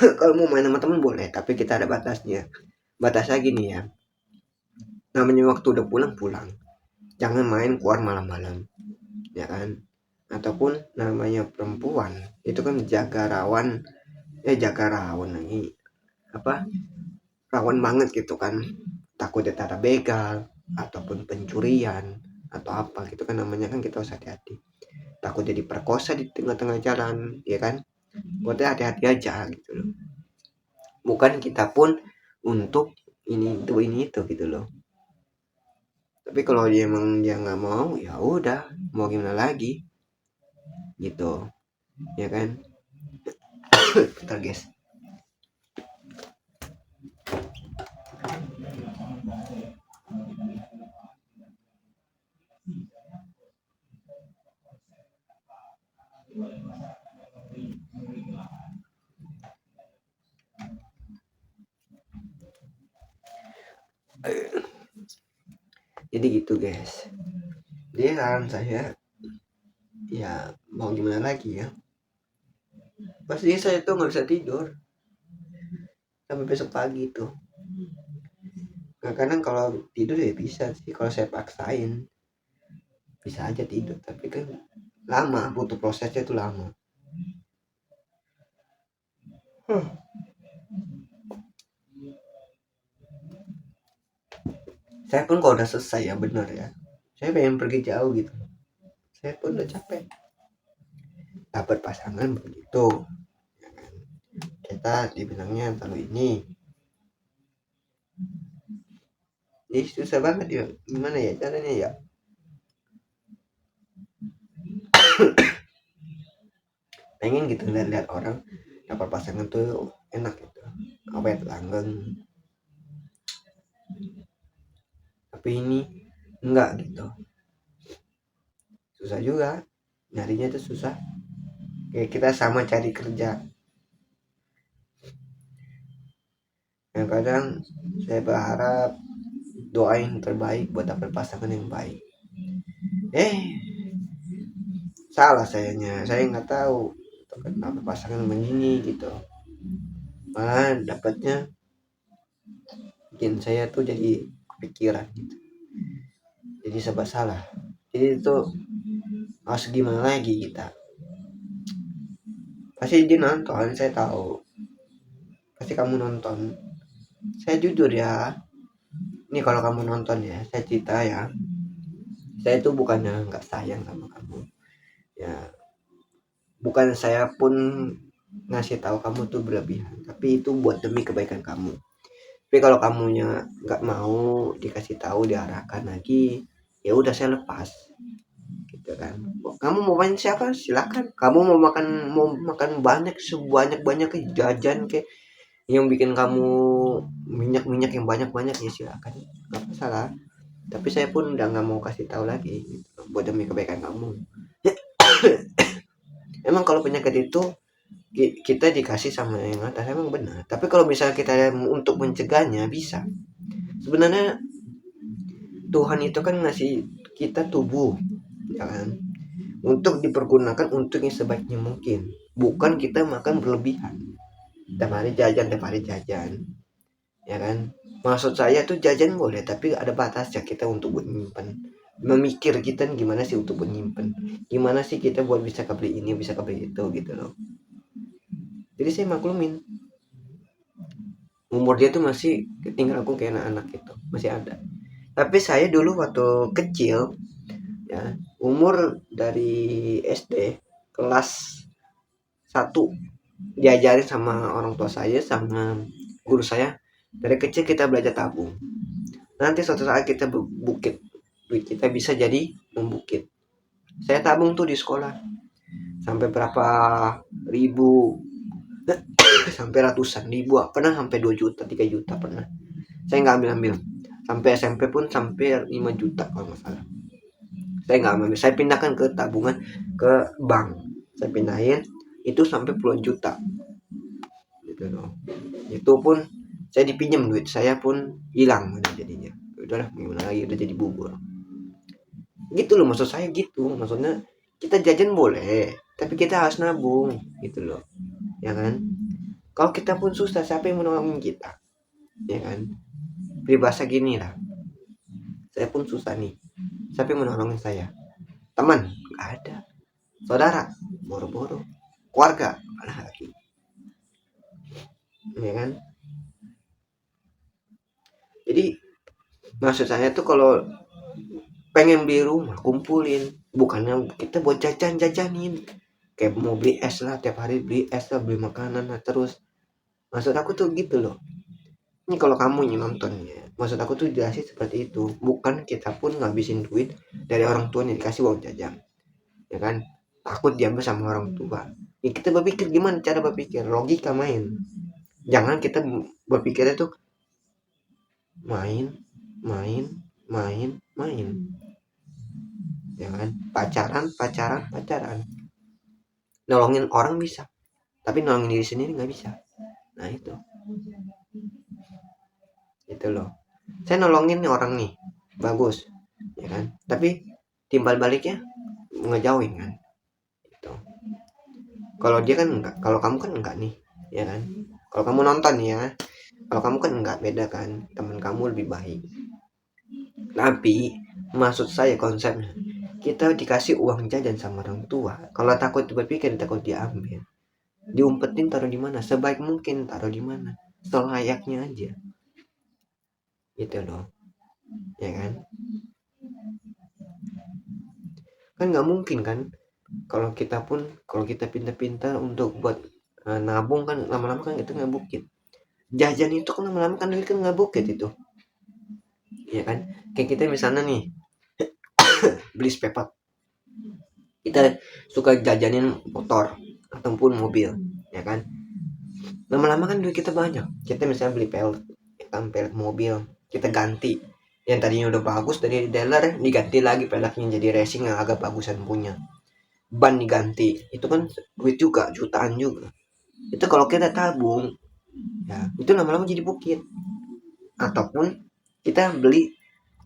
S1: Kalau mau main sama teman boleh, tapi kita ada batasnya. Batasnya gini ya, namanya waktu udah pulang pulang, jangan main keluar malam-malam, ya kan. Ataupun namanya perempuan itu kan jaga rawan lagi apa, rawan banget gitu kan, takut ada begal ataupun pencurian atau apa gitu kan, namanya kan kita harus hati-hati, takut jadi perkosa di tengah-tengah jalan, ya kan. Buatnya hati-hati aja gitu loh, bukan kita pun untuk ini itu gitu loh. Tapi kalau dia emang dia nggak mau, ya udah, mau gimana lagi gitu, ya kan. Bentar guys. Jadi gitu guys, dia saran saya, ya mau gimana lagi ya, pasti saya tuh nggak bisa tidur sampai besok pagi tuh. Nah, kadang kalau tidur ya bisa sih, kalau saya paksain bisa aja tidur, tapi kan lama, butuh prosesnya tuh lama. Saya pun kalau udah selesai ya bener ya, saya pengen pergi jauh gitu, saya pun udah capek. Dapat pasangan begitu, kita dibilangnya terlalu ini, jadi susah banget ya, gimana ya caranya ya. Pengen gitu lihat-lihat orang dapat pasangan tuh enak gitu, apa ya, langgeng. Tapi ini enggak gitu, susah juga nyarinya tuh susah, kayak kita sama cari kerja. Yang kadang saya berharap doain terbaik buat dapat pasangan yang baik, salah sayanya, saya nggak tahu kenapa pasangan begini gitu, malah dapatnya bikin saya tuh jadi kepikiran gitu, jadi serba salah. Jadi itu harus gimana lagi kita. Pasti dia nonton, saya tahu. Pasti kamu nonton. Saya jujur ya. Ini kalau kamu nonton ya, saya cerita ya. Saya itu bukannya nggak sayang sama kamu. Ya, bukan saya pun ngasih tahu kamu tuh berlebihan, tapi itu buat demi kebaikan kamu. Tapi kalau kamunya nggak mau dikasih tahu, diarahkan lagi, ya udah saya lepas, gitu kan. Kamu mau main siapa silakan. Kamu mau makan banyak, sebanyak banyak jajan ke yang bikin kamu minyak yang banyak banyak, ya silakan, nggak masalah. Tapi saya pun udah nggak mau kasih tahu lagi, gitu, buat demi kebaikan kamu. Emang kalau penyakit itu kita dikasih sama yang atas emang benar. Tapi kalau misalnya kita untuk mencegahnya bisa. Sebenarnya Tuhan itu kan ngasih kita tubuh, ya kan? Untuk dipergunakan untuk yang sebaiknya mungkin. Bukan kita makan berlebihan. Tiap hari jajan, ya kan? Maksud saya tuh jajan boleh, tapi ada batasnya kita untuk menyimpan. Memikir kita gimana sih untuk menyimpan. Gimana sih kita buat bisa kebeli ini, bisa kebeli itu gitu loh. Jadi saya maklumin. Umur dia tuh masih tinggal aku kayak anak-anak gitu, masih ada. Tapi saya dulu waktu kecil ya, umur dari SD kelas 1 diajarin sama orang tua saya sama guru saya, dari kecil kita belajar tabung. Nanti suatu saat kita bukit, duit kita bisa jadi membukit. Saya tabung tuh di sekolah sampai berapa ribu, sampai ratusan ribu, pernah sampai 2 juta 3 juta pernah. Saya nggak ambil sampai SMP pun sampai 5 juta kalau nggak salah. Saya nggak ambil, saya pindahkan ke tabungan, ke bank. Saya pindahin itu sampai puluhan juta gitu loh. Itu pun saya dipinjam, duit saya pun hilang udah jadinya. Udahlah gimana lagi, udah jadi bubur gitu loh. Maksud saya gitu, maksudnya kita jajan boleh tapi kita harus nabung gitu loh, ya kan? Kalau kita pun susah, siapa yang menolongin kita, ya kan? Peribahasa gini lah, saya pun susah nih, siapa yang menolongin saya? Teman nggak ada, saudara boro-boro, keluarga mana lagi, ya kan? Jadi maksud saya tuh kalau pengen beli rumah kumpulin, bukannya kita buat jajan-jajanin kayak mau beli es lah, tiap hari beli es lah, beli makanan lah terus. Maksud aku tuh gitu loh. Ini kalau kamu yang nontonnya, maksud aku tuh jelasin seperti itu. Bukan kita pun ngabisin duit dari orang tuanya dikasih uang jajan, ya kan? Takut diambil sama orang tua. Ya kita berpikir gimana cara berpikir, logika main. Jangan kita berpikirnya tuh main, main, main, main. Ya kan? Pacaran. Nolongin orang bisa, tapi nolongin diri sendiri nggak bisa. Nah itu loh. Saya nolongin nih orang nih, bagus, ya kan? Tapi timbal baliknya ngejauhin kan, gitu. Kalau dia kan enggak, kalau kamu kan enggak nih, ya kan? Kalau kamu nonton ya, kalau kamu kan enggak, beda kan? Teman kamu lebih baik. Tapi maksud saya konsepnya, kita dikasih uang jajan sama orang tua. Kalau takut berpikir, takut diambil, diumpetin taruh di mana? Sebaik mungkin taruh di mana? Selayaknya aja. Gitu loh. Ya kan? Kan nggak mungkin kan kalau kita pintar-pintar untuk buat nabung, kan lama-lama kan kita nggak bukit. Jajan itu kan lama-lama kan duit kan nggak bukit itu, ya kan? Kayak kita misalnya nih beli spare part, kita suka jajanin motor ataupun mobil, ya kan? Lama-lama kan duit kita banyak. Kita misalnya beli pelek, ya kan, pelek mobil kita ganti, yang tadinya udah bagus dari dealer diganti lagi peleknya jadi racing yang agak bagusan punya, ban diganti, itu kan duit juga, jutaan juga. Itu kalau kita tabung, ya itu lama-lama jadi bukit. Ataupun kita beli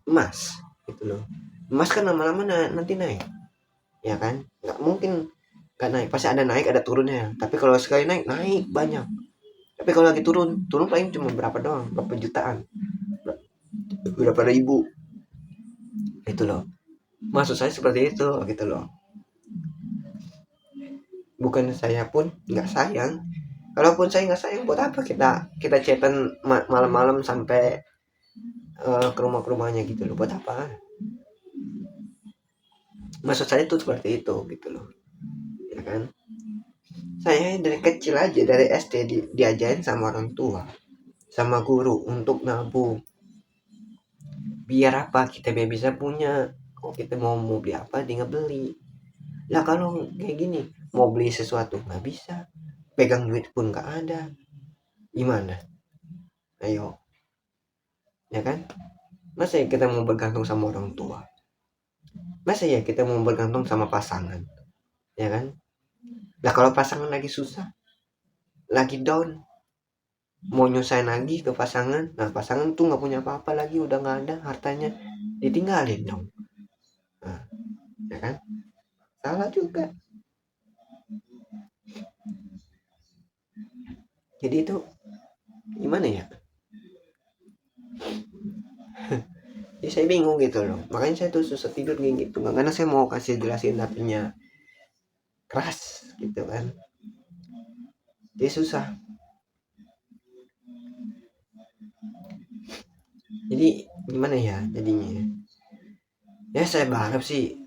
S1: emas gitu loh, emas kan lama-lama nanti naik, ya kan? Nggak mungkin nggak naik, pasti ada naik ada turunnya. Tapi kalau sekali naik, naik banyak. Tapi kalau lagi turun paling cuma berapa doang, berapa jutaan, berapa ribu, itu loh. Maksud saya seperti itu gitu loh. bukan saya pun nggak sayang. Kalaupun saya nggak sayang, buat apa kita kita chatan malam-malam sampai ke rumahnya gitu loh, buat apa? Maksud saya tuh seperti itu gitu loh, ya kan? Saya dari kecil aja, dari SD diajarin sama orang tua, sama guru untuk nabung. Biar apa? Kita biar bisa punya. Kalau kita mau beli apa, tinggal beli. Lah kalau kayak gini, mau beli sesuatu nggak bisa, pegang duit pun nggak ada, gimana? Ayo, ya kan? Masa ya kita mau bergantung sama orang tua? Masa ya kita mau bergantung sama pasangan, ya kan? Lah kalau pasangan lagi susah, lagi down, mau nyusahin lagi ke pasangan, nah pasangan tuh nggak punya apa-apa lagi, udah nggak ada hartanya, ditinggalin dong. Nah, ya kan? Salah juga. Jadi itu gimana ya? Jadi saya bingung gitu loh. Makanya saya tuh susah tidur kayak gitu. Karena saya mau kasih jelasin artinya keras gitu kan. Jadi susah. Jadi gimana ya jadinya? Ya saya berharap sih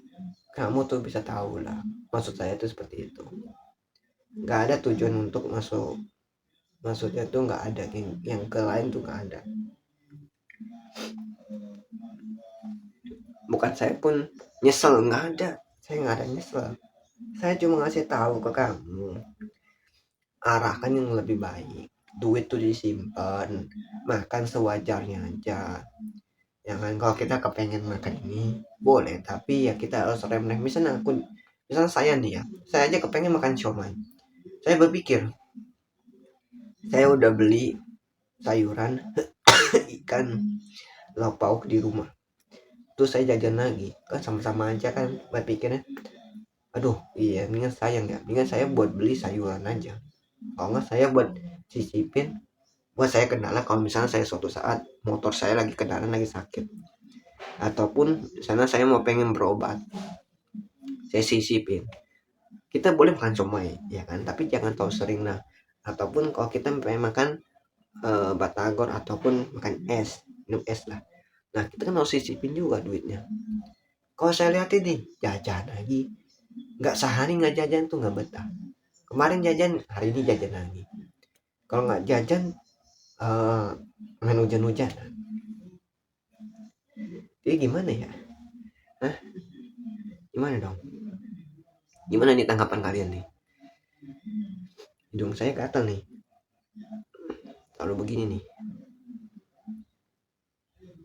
S1: kamu tuh bisa tahu lah. Maksud saya tuh seperti itu. Gak ada tujuan untuk masuk. Maksudnya tuh nggak ada yang ke lain tuh nggak ada. Bukan saya pun nyesel, nggak ada. Saya nggak ada nyesel. Saya cuma ngasih tahu ke kamu arahkan yang lebih baik. Duit tuh disimpan, makan sewajarnya aja. Jangan kalau kita kepengen makan ini boleh, tapi ya kita harus rem-rem. Misalnya saya nih ya, saya aja kepengen makan siomay. Saya berpikir, saya udah beli sayuran, ikan, lauk pauk di rumah. Terus saya jajan lagi, kan sama-sama aja kan berpikirnya. Aduh, iya, mendingan sayang ya. Mendingan saya buat beli sayuran aja. Kalau nggak saya buat cicipin, buat saya kendala kalau misalnya saya suatu saat motor saya lagi kendala lagi sakit. Ataupun sana saya mau pengen berobat, saya sisipin. Kita boleh makan somai ya kan, tapi jangan tahu sering. Nah, ataupun kalau kita pengen makan batagor ataupun makan es, minum es lah, nah kita kan harus sisipin juga duitnya. Kalau saya lihat ini jajan lagi, nggak sehari nggak jajan tuh nggak betah. Kemarin jajan, hari ini jajan lagi. Kalau nggak jajan main hujan-hujan. Jadi gimana ya? Hah? Gimana dong? Gimana nih tanggapan kalian nih? Hidung saya gatal nih, kalau begini nih.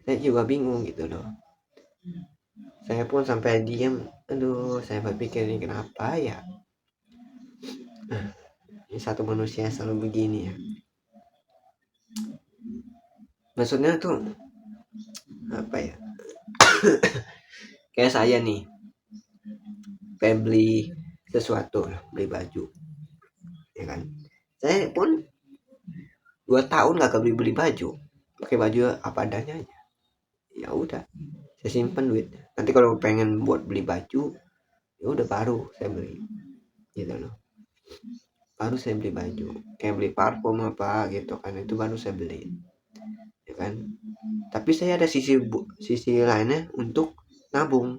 S1: Saya juga bingung gitu loh. Saya pun sampai diam. Aduh, saya berpikir ini kenapa ya? Nah, ini satu manusia selalu begini ya. Maksudnya tuh apa ya? Kayak saya nih, pengen beli sesuatu lah, beli baju, ya kan? Saya pun 2 tahun gak beli beli baju, pakai baju apa adanya aja. Ya udah, saya simpen duit. Nanti kalau pengen buat beli baju, ya udah baru saya beli, gitu loh. Baru saya beli baju, kayak beli parfum apa gitu kan, itu baru saya beli, ya kan? Tapi saya ada sisi lainnya untuk nabung.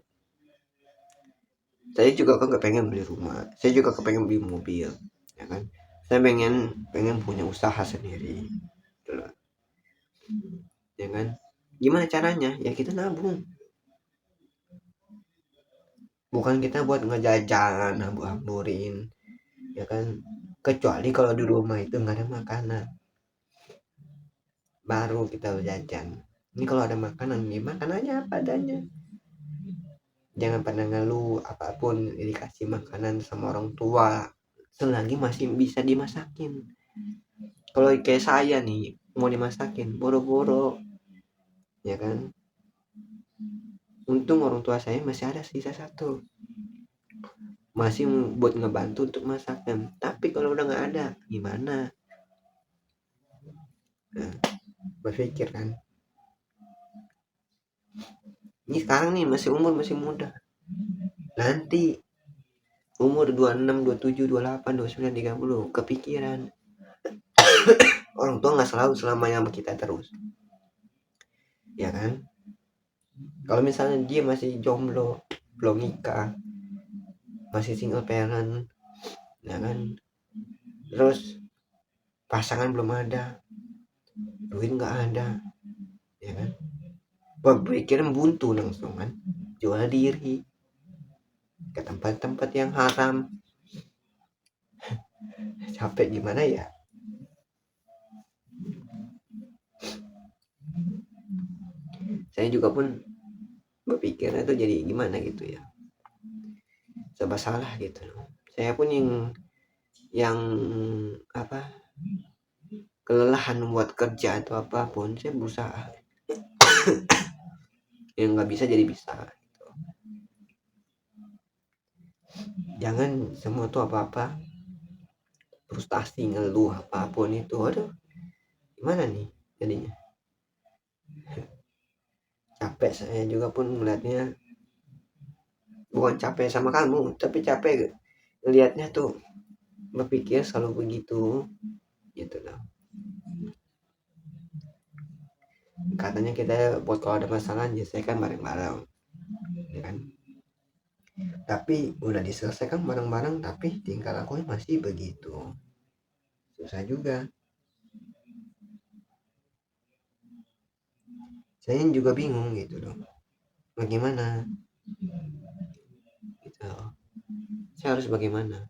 S1: Saya juga kan kepengen beli rumah, saya juga kepengen beli mobil, ya kan? Saya pengen pengen punya usaha sendiri, gitu loh, ya kan? Gimana caranya? Ya kita nabung, bukan kita buat ngejajan hambur-hamburin, ya kan? Kecuali kalau di rumah itu nggak ada makanan, baru kita jajan. Ini kalau ada makanan, ya makan aja apa adanya. Jangan pernah ngeluh apapun dikasih makanan sama orang tua, selagi masih bisa dimasakin. Kalau kayak saya nih mau dimasakin boro-boro, ya kan? Untung orang tua saya masih ada sisa satu, masih buat ngebantu untuk masakan. Tapi kalau udah nggak ada gimana? Nah, berpikir kan, ini sekarang nih masih umur masih muda, nanti umur 26, 27, 28, 29, 30 kepikiran. Orang tua nggak selalu selamanya sama kita terus, ya kan? Kalau misalnya dia masih jomblo, belum nikah, masih single parent, ya kan? Terus pasangan belum ada, duit nggak ada, ya kan? Pikiran buntu langsung kan, jual diri ke tempat-tempat yang haram. Capek gimana ya? Saya juga pun berpikirnya itu jadi gimana gitu ya, serba salah gitu. Saya pun yang apa, kelelahan buat kerja atau apapun, saya berusaha yang nggak bisa jadi bisa gitu. Jangan semua tuh apa-apa frustasi, ngeluh apapun itu, aduh gimana nih jadinya. Capek saya juga pun melihatnya, bukan capek sama kamu tapi capek ngelihatnya tuh, berpikir selalu begitu gitu loh. Katanya kita buat kalau ada masalah kan bareng-bareng, ya kan? Tapi udah diselesaikan bareng-bareng, tapi tingkah lakunya masih begitu, susah juga. Saya juga bingung gitu loh, bagaimana gitu. Saya harus bagaimana,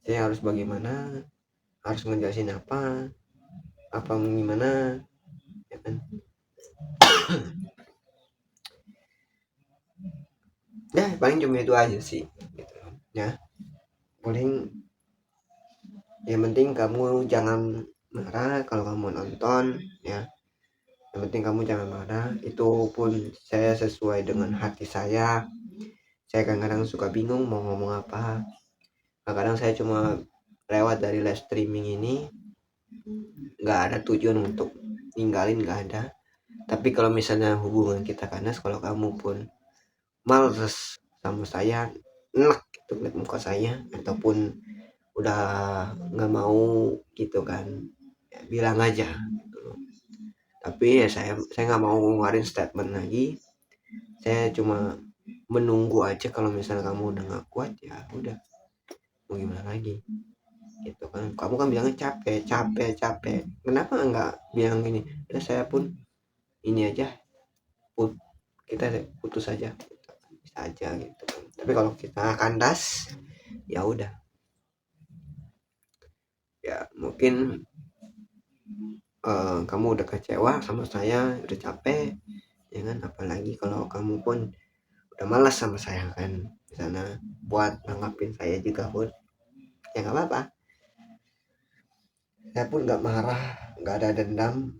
S1: saya harus bagaimana, harus ngejelasin apa gimana, ya kan? Ya paling cuma itu aja sih gitu ya. Paling yang penting kamu jangan marah kalau kamu nonton ya. Yang penting kamu jangan marah, itu pun saya sesuai dengan hati saya. Saya kadang-kadang suka bingung mau ngomong apa. Kadang-kadang saya cuma lewat dari live streaming ini, nggak ada tujuan untuk ninggalin, nggak ada. Tapi kalau misalnya hubungan kita kandas, kalau kamu pun males sama saya, enak gitu ngeliat muka saya, ataupun udah nggak mau gitu kan, ya, bilang aja gitu. Tapi ya saya nggak mau ngeluarin statement lagi. Saya cuma menunggu aja, kalau misalnya kamu udah nggak kuat ya udah, mau gimana lagi gitu kan. Kamu kan bilangnya capek capek capek, kenapa nggak bilang gini, udah saya pun ini aja, put kita putus aja gitu. Bisa aja gitu kan. Tapi kalau kita kandas ya udah, ya mungkin kamu udah kecewa sama saya, udah capek ya kan. Apalagi kalau kamu pun udah malas sama saya kan, di sana buat nanggapin saya juga pun ya nggak apa-apa. Saya pun nggak marah, nggak ada dendam,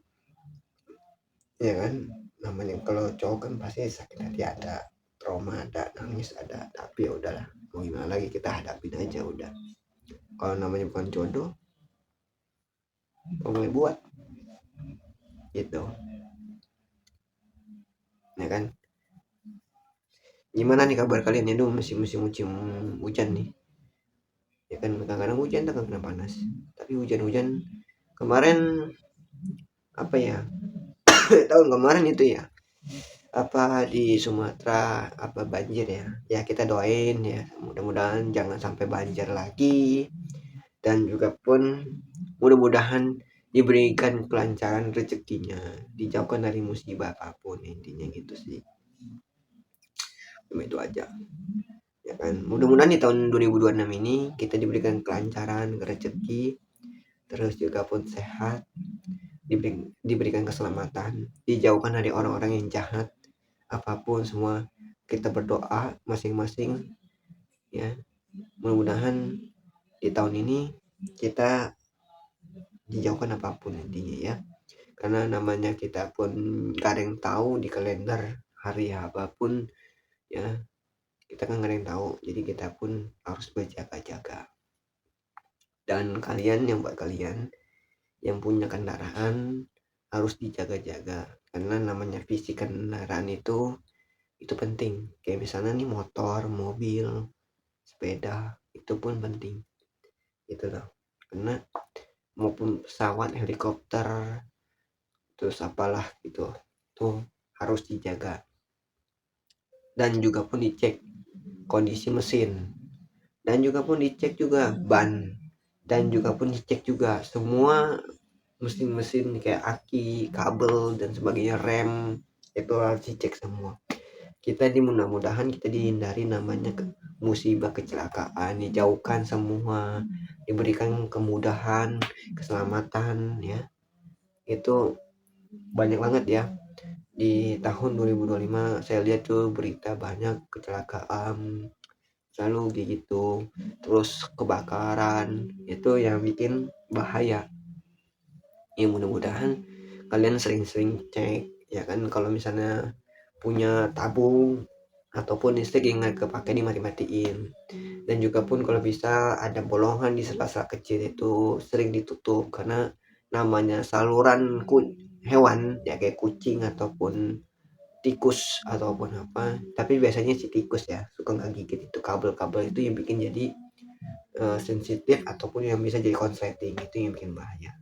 S1: ya kan? Namanya kalau cowok kan pasti sakit hati ada, trauma ada, nangis ada, tapi ya udahlah, mau gimana lagi, kita hadapin aja udah. Kalau namanya bukan jodoh, boleh buat gitu, ya kan? Gimana nih kabar kalian ya, dong musim hujan nih, ya kan? Kadang-kadang hujan, kadang-kadang panas. Tapi hujan-hujan kemarin apa ya, tahun kemarin itu ya, apa di Sumatera apa banjir ya. Ya kita doain ya, mudah-mudahan jangan sampai banjir lagi, dan juga pun mudah-mudahan diberikan kelancaran rezekinya, dijauhkan dari musibah apapun, intinya gitu sih. Cuma itu aja, ya kan? Mudah-mudahan di tahun 2026 ini kita diberikan kelancaran rezeki, terus juga pun sehat, diberikan keselamatan, dijauhkan dari orang-orang yang jahat apapun semua. Kita berdoa masing-masing ya, mudah-mudahan di tahun ini kita dijauhkan apapun intinya ya. Karena namanya kita pun gak ada yang tahu di kalender hari apapun ya, kita kan gak ada yang tahu, jadi kita pun harus berjaga-jaga. Dan kalian, yang buat kalian yang punya kendaraan harus dijaga-jaga, karena namanya fisik kendaraan itu itu penting. Kayak misalnya nih motor, mobil, sepeda, itu pun penting gitu loh. Karena maupun pesawat, helikopter, terus apalah gitu, tuh harus dijaga. Dan juga pun dicek kondisi mesin, dan juga pun dicek juga ban, dan juga pun dicek juga semua mesin-mesin kayak aki, kabel dan sebagainya, rem, itu harus dicek semua. Kita mudah-mudahan kita dihindari namanya musibah, kecelakaan, dijauhkan semua, diberikan kemudahan, keselamatan ya. Itu banyak banget ya. Di tahun 2025 saya lihat tuh berita banyak kecelakaan selalu kayak gitu, terus kebakaran, itu yang bikin bahaya. Ya mudah-mudahan kalian sering-sering cek ya kan, kalau misalnya punya tabung ataupun listrik yang nggak kepake dimati-matiin. Dan juga pun kalau bisa ada bolongan di sela-sela kecil itu sering ditutup, karena namanya saluran hewan ya, kayak kucing ataupun tikus ataupun apa, tapi biasanya si tikus ya suka nggak gigit itu kabel-kabel itu, yang bikin jadi sensitif ataupun yang bisa jadi konsleting, itu yang bikin bahaya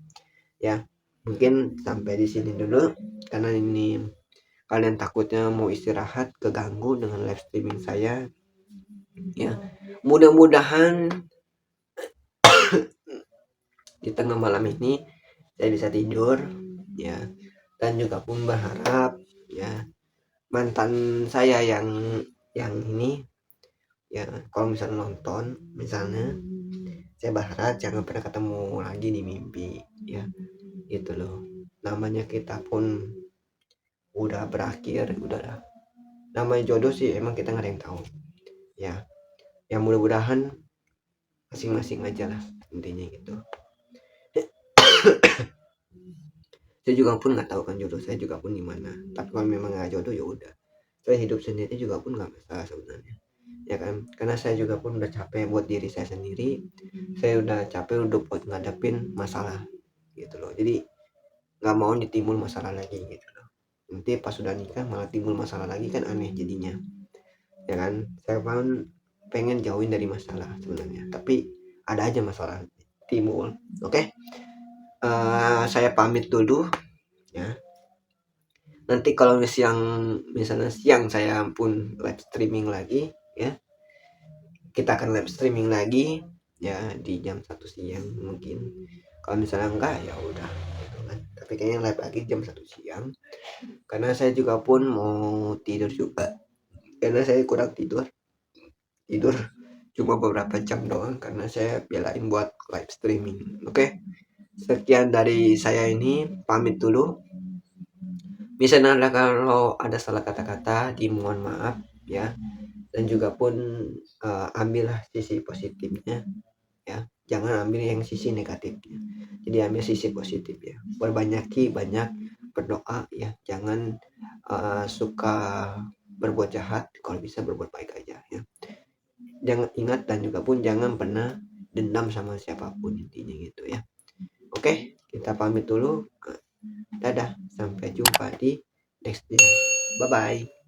S1: ya. Mungkin sampai di sini dulu, karena ini kalian takutnya mau istirahat keganggu dengan live streaming saya ya. Mudah-mudahan di tengah malam ini saya bisa tidur ya. Dan juga pun berharap ya, mantan saya yang ini ya, kalau misalnya nonton misalnya, saya berharap jangan pernah ketemu lagi di mimpi ya, gitu loh. Namanya kita pun udah berakhir, udah namanya jodoh sih emang kita nggak ada yang tahu ya. Yang mudah-mudahan masing-masing aja lah, intinya gitu. Saya juga pun nggak tahu kan jodoh saya juga pun gimana, tapi kalau memang nggak jodoh ya udah, saya hidup sendiri juga pun nggak masalah sebenarnya ya kan. Karena saya juga pun udah capek buat diri saya sendiri, saya udah capek udah buat ngadepin masalah gitu loh. Jadi nggak mau ditimbul masalah lagi gitu loh, nanti pas sudah nikah malah timbul masalah lagi kan aneh jadinya ya kan. Saya pun pengen jauhin dari masalah sebenarnya, tapi ada aja masalah timbul. Oke. Saya pamit dulu ya. Nanti kalau misalnya siang saya pun live streaming lagi ya, kita akan live streaming lagi ya di jam 1 siang mungkin. Kalau misalnya enggak ya udah gitu kan, tapi kayaknya live lagi jam 1 siang, karena saya juga pun mau tidur juga, karena saya kurang tidur cuma beberapa jam doang, karena saya belain buat live streaming. Oke. Sekian dari saya, ini pamit dulu. Misalnya kalau ada salah kata-kata dimohon maaf ya. Dan juga pun ambillah sisi positifnya ya, jangan ambil yang sisi negatifnya, jadi ambil sisi positif ya. Banyak berdoa ya, jangan suka berbuat jahat, kalau bisa berbuat baik aja ya. Jangan ingat, dan juga pun jangan pernah dendam sama siapapun, intinya gitu ya. Oke, kita pamit dulu. Dadah, sampai jumpa di next video. Bye bye.